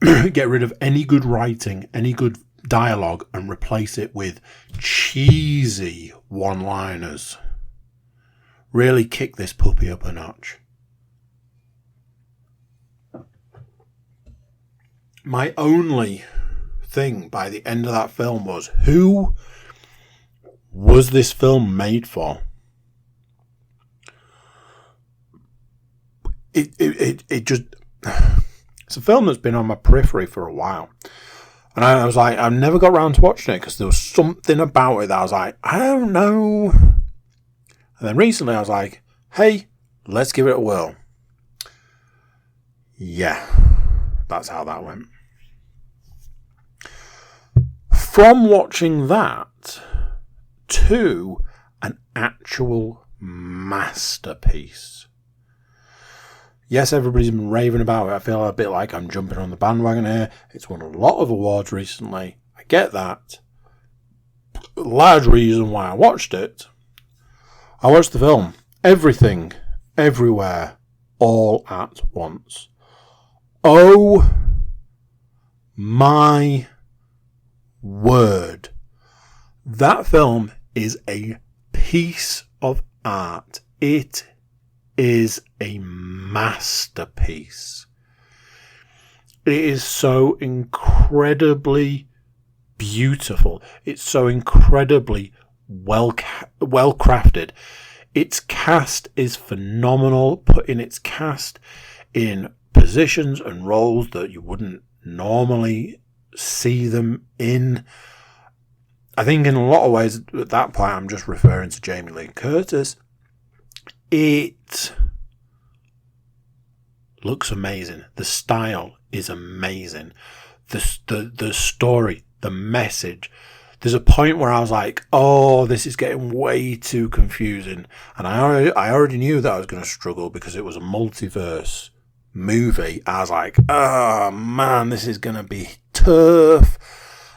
Get rid of any good writing, any good dialogue, and replace it with cheesy one-liners. Really kick this puppy up a notch. My only thing by the end of that film was, who was this film made for? It just, it's a film that's been on my periphery for a while. And I was like, I've never got around to watching it because there was something about it that I was like, I don't know. And then recently I was like, hey, let's give it a whirl. Yeah, that's how that went. From watching that to an actual masterpiece. Yes, everybody's been raving about it. I feel a bit like I'm jumping on the bandwagon here. It's won a lot of awards recently. I get that. A large reason why I watched it. I watched the film. Everything, everywhere, all at once. Oh my word. That film is a piece of art. It is a masterpiece. It is so incredibly beautiful. It's so incredibly well crafted. Its cast is phenomenal, putting its cast in positions and roles that you wouldn't normally see them in. I think in a lot of ways at that point I'm just referring to Jamie Lee Curtis. It looks amazing. The style is amazing. The story, the message. There's a point where I was like, oh, this is getting way too confusing. And I already knew that I was going to struggle because it was a multiverse movie. I was like, oh man, this is going to be tough.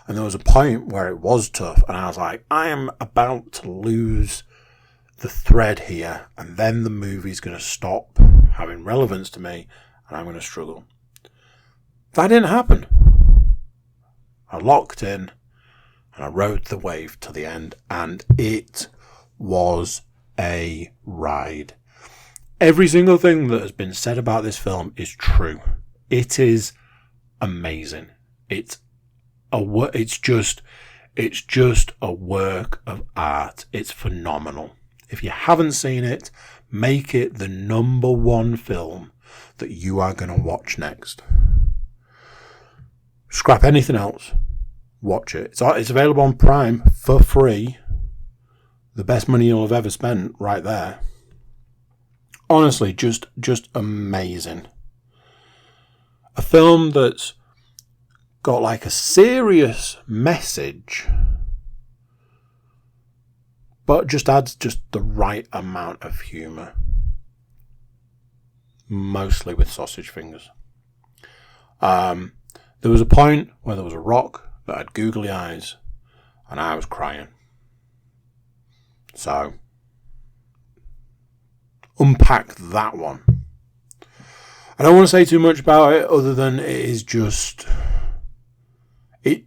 And there was a point where it was tough. And I was like, I am about to lose the thread here. And then the movie's going to stop having relevance to me. And I'm going to struggle. That didn't happen. I locked in. And I rode the wave to the end. And it was a ride. Every single thing that has been said about this film is true. It is amazing. It's just a work of art. It's phenomenal. If you haven't seen it, make it the number one film that you are going to watch next. Scrap anything else. Watch it. It's available on Prime for free. The best money you'll have ever spent right there. Honestly, just amazing. A film that's got like a serious message, but just adds just the right amount of humour. Mostly with sausage fingers. There was a point where there was a rock that had googly eyes and I was crying. So, unpack that one. I don't want to say too much about it other than it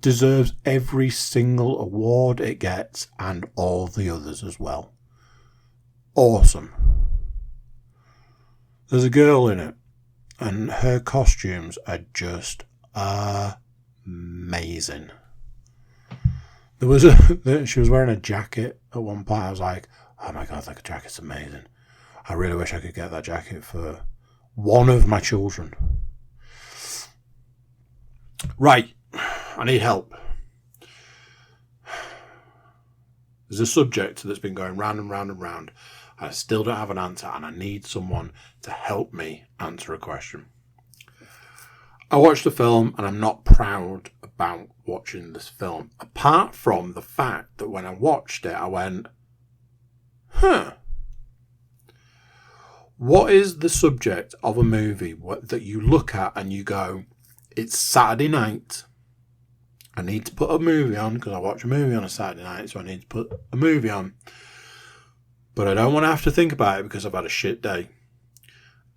deserves every single award it gets and all the others as well. Awesome. There's a girl in it and her costumes are just amazing. She was wearing a jacket at one point. I was like, oh my God, that jacket's amazing. I really wish I could get that jacket for one of my children. Right, I need help. There's a subject that's been going round and round and round. I still don't have an answer and I need someone to help me answer a question. I watched the film and I'm not proud about watching this film, apart from the fact that when I watched it, I went, what is the subject of a movie that you look at and you go, it's Saturday night, I need to put a movie on because I watch a movie on a Saturday night, so I need to put a movie on. But I don't want to have to think about it because I've had a shit day.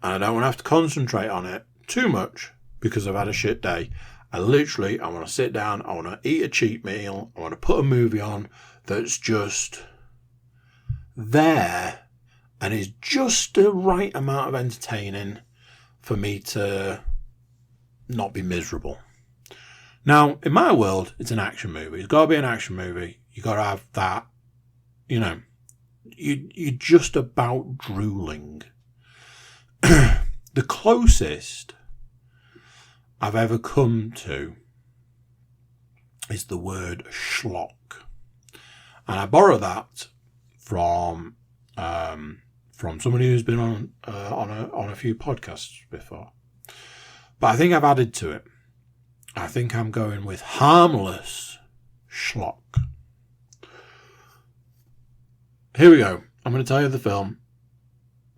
And I don't want to have to concentrate on it too much because I've had a shit day. I want to sit down, I want to eat a cheap meal, I want to put a movie on that's just there and is just the right amount of entertaining for me to not be miserable. Now, in my world, it's an action movie. It's got to be an action movie. You got to have that, you're just about drooling. The closest I've ever come to is the word schlock. And I borrow that from somebody who's been on a few podcasts before. But I think I've added to it. I think I'm going with harmless schlock. Here we go. I'm going to tell you the film.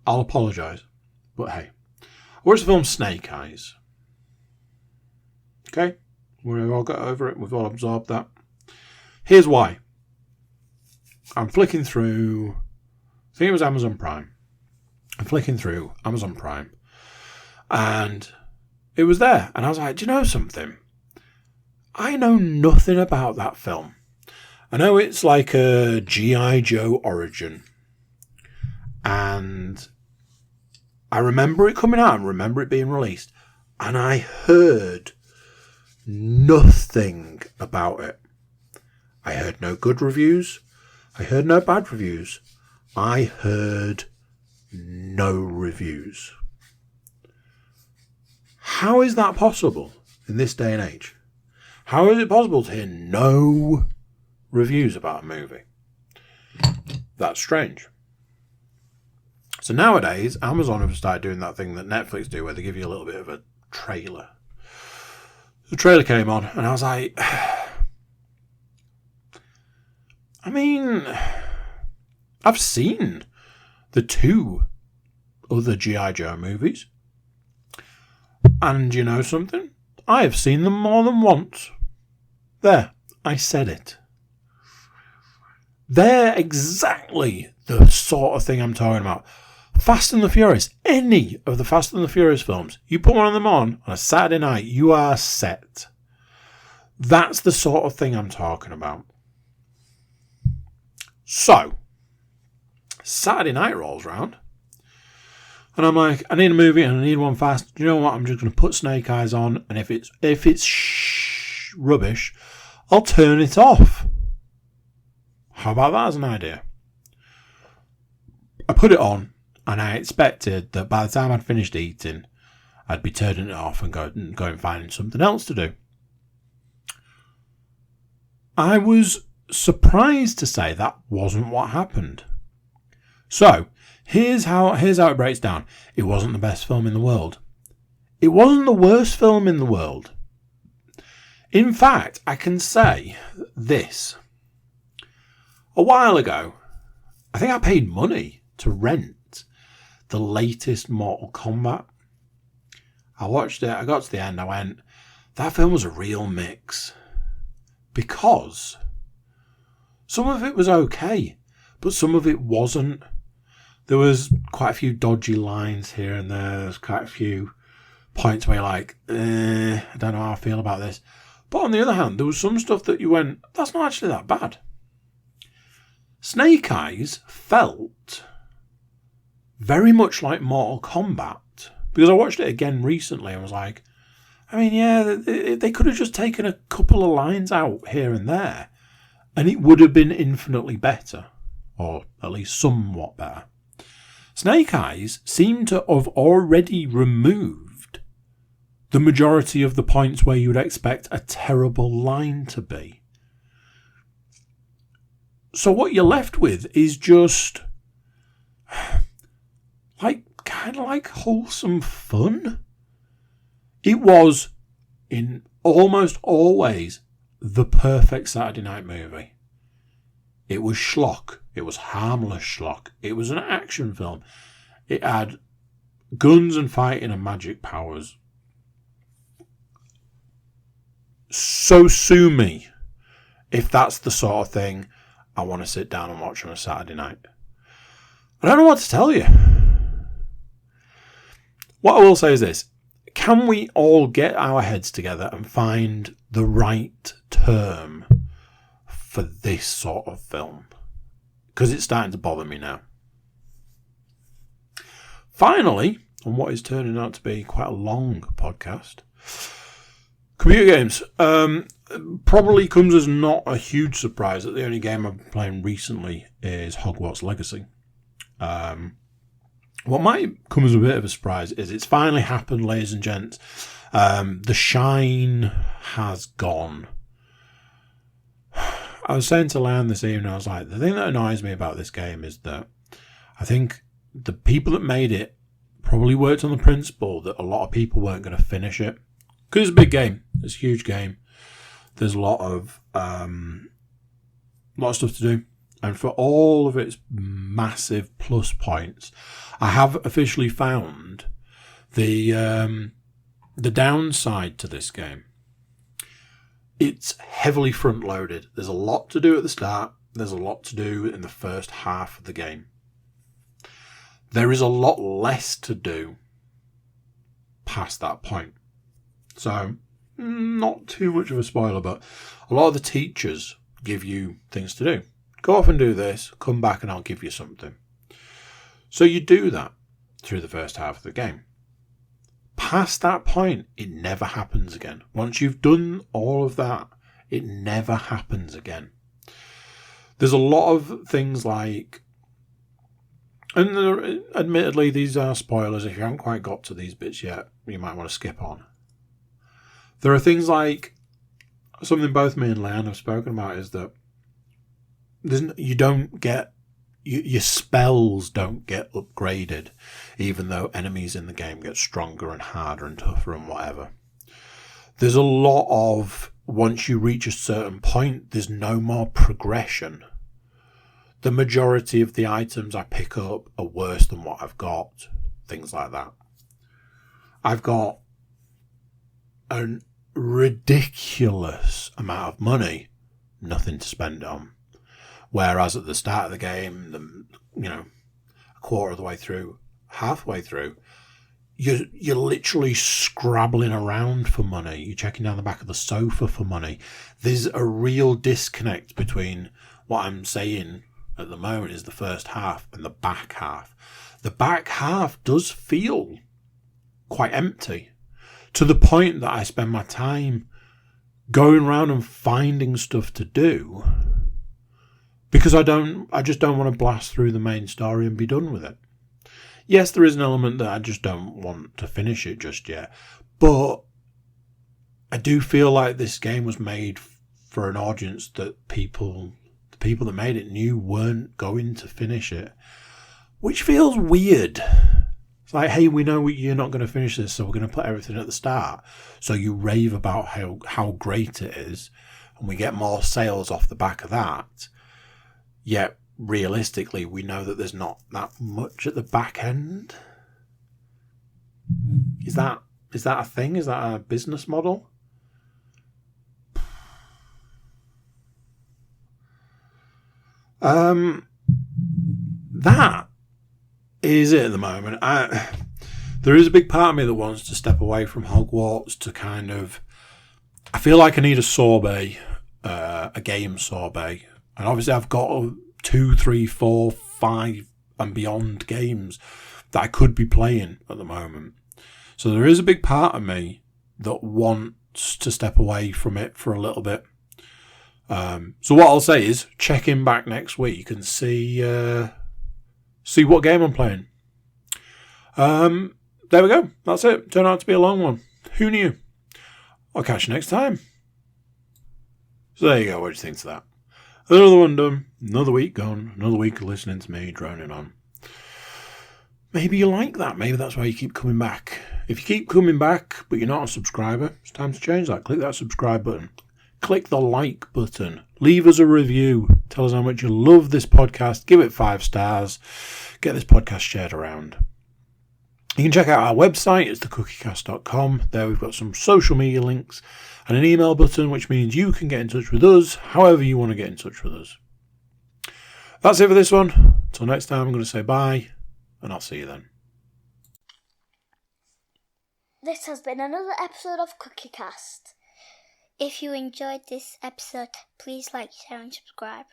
I'll apologise. But hey. I watched the film Snake Eyes. Okay? We've all got over it. We've all absorbed that. Here's why. I'm flicking through... I think it was Amazon Prime. I'm flicking through Amazon Prime. And it was there. And I was like, do you know something? I know nothing about that film. I know it's like a G.I. Joe origin. And I remember it coming out. I remember it being released. And I heard nothing about it. I heard no good reviews. I heard no bad reviews. I heard no reviews. How is that possible in this day and age? How is it possible to hear no reviews about a movie? That's strange. So nowadays, Amazon have started doing that thing that Netflix do where they give you a little bit of a trailer. The trailer came on and I was like, I mean, I've seen the 2 other G.I. Joe movies. And you know something? I have seen them more than once. There, I said it. They're exactly the sort of thing I'm talking about. Fast and the Furious, any of the Fast and the Furious films, you put one of them on a Saturday night, you are set. That's the sort of thing I'm talking about. So, Saturday night rolls round, and I'm like, I need a movie and I need one fast. Do you know what? I'm just going to put Snake Eyes on, and if it's rubbish, I'll turn it off. How about that as an idea? I put it on, and I expected that by the time I'd finished eating, I'd be turning it off and go and finding something else to do. I was surprised to say that wasn't what happened. So, here's how it breaks down. It wasn't the best film in the world. It wasn't the worst film in the world. In fact, I can say this. A while ago, I think I paid money to rent the latest Mortal Kombat. I watched it, I got to the end, I went, that film was a real mix. Because some of it was okay, but some of it wasn't. There was quite a few dodgy lines here and there. There's quite a few points where you're like, I don't know how I feel about this. But on the other hand, there was some stuff that you went, that's not actually that bad. Snake Eyes felt very much like Mortal Kombat. Because I watched it again recently and was like, I mean, yeah, they could have just taken a couple of lines out here and there, and it would have been infinitely better, or at least somewhat better. Snake Eyes seemed to have already removed the majority of the points where you would expect a terrible line to be. So what you're left with is just kind of like wholesome fun. It was, in almost always, the perfect Saturday night movie. It was schlock. It was harmless schlock. It was an action film. It had guns and fighting and magic powers. So sue me if that's the sort of thing I want to sit down and watch on a Saturday night. I don't know what to tell you. What I will say is this. Can we all get our heads together and find the right term for this sort of film? Because it's starting to bother me now. Finally, on what is turning out to be quite a long podcast, computer games. Probably comes as not a huge surprise that the only game I've been playing recently is Hogwarts Legacy. What might come as a bit of a surprise is it's finally happened, ladies and gents. The shine has gone. I was saying to Lan this evening, I was like, the thing that annoys me about this game is that I think the people that made it probably worked on the principle that a lot of people weren't going to finish it. Because it's a big game. It's a huge game. There's a lot of stuff to do. And for all of its massive plus points, I have officially found the downside to this game. It's heavily front-loaded. There's a lot to do at the start. There's a lot to do in the first half of the game. There is a lot less to do past that point. So, not too much of a spoiler, but a lot of the teachers give you things to do. Go off and do this, come back and I'll give you something. So you do that through the first half of the game. Past that point, it never happens again. Once you've done all of that, it never happens again. There's a lot of things like, and admittedly these are spoilers, if you haven't quite got to these bits yet, you might want to skip on. There are things like, something both me and Leanne have spoken about is that you don't get, your spells don't get upgraded, even though enemies in the game get stronger and harder and tougher and whatever. There's a lot of, once you reach a certain point, there's no more progression. The majority of the items I pick up are worse than what I've got. Things like that. I've got a ridiculous amount of money, nothing to spend on. Whereas at the start of the game, a quarter of the way through, halfway through, you're literally scrabbling around for money. You're checking down the back of the sofa for money. There's a real disconnect between what I'm saying at the moment is the first half and the back half. The back half does feel quite empty, to the point that I spend my time going around and finding stuff to do. Because I just don't want to blast through the main story and be done with it. Yes, there is an element that I just don't want to finish it just yet. But I do feel like this game was made for an audience that the people that made it knew weren't going to finish it. Which feels weird. It's like, hey, we know you're not going to finish this, so we're going to put everything at the start. So you rave about how great it is, and we get more sales off the back of that. Yet, realistically, we know that there's not that much at the back end. Is that a thing? Is that a business model? That is it at the moment. There is a big part of me that wants to step away from Hogwarts to kind of... I feel like I need a sorbet, a game sorbet. And obviously I've got 2, 3, 4, 5 and beyond games that I could be playing at the moment. So there is a big part of me that wants to step away from it for a little bit. So what I'll say is check in back next week and see what game I'm playing. There we go. That's it. Turned out to be a long one. Who knew? I'll catch you next time. So there you go. What do you think to that? Another one done. Another week gone. Another week of listening to me droning on. Maybe you like that. Maybe that's why you keep coming back. If you keep coming back, but you're not a subscriber, it's time to change that. Click that subscribe button. Click the like button. Leave us a review. Tell us how much you love this podcast. Give it 5 stars. Get this podcast shared around. You can check out our website. It's thecookiecast.com. There we've got some social media links and an email button, which means you can get in touch with us however you want to get in touch with us. That's it for this one. Until next time, I'm going to say bye, and I'll see you then. This has been another episode of CookieCast. If you enjoyed this episode, please like, share and subscribe.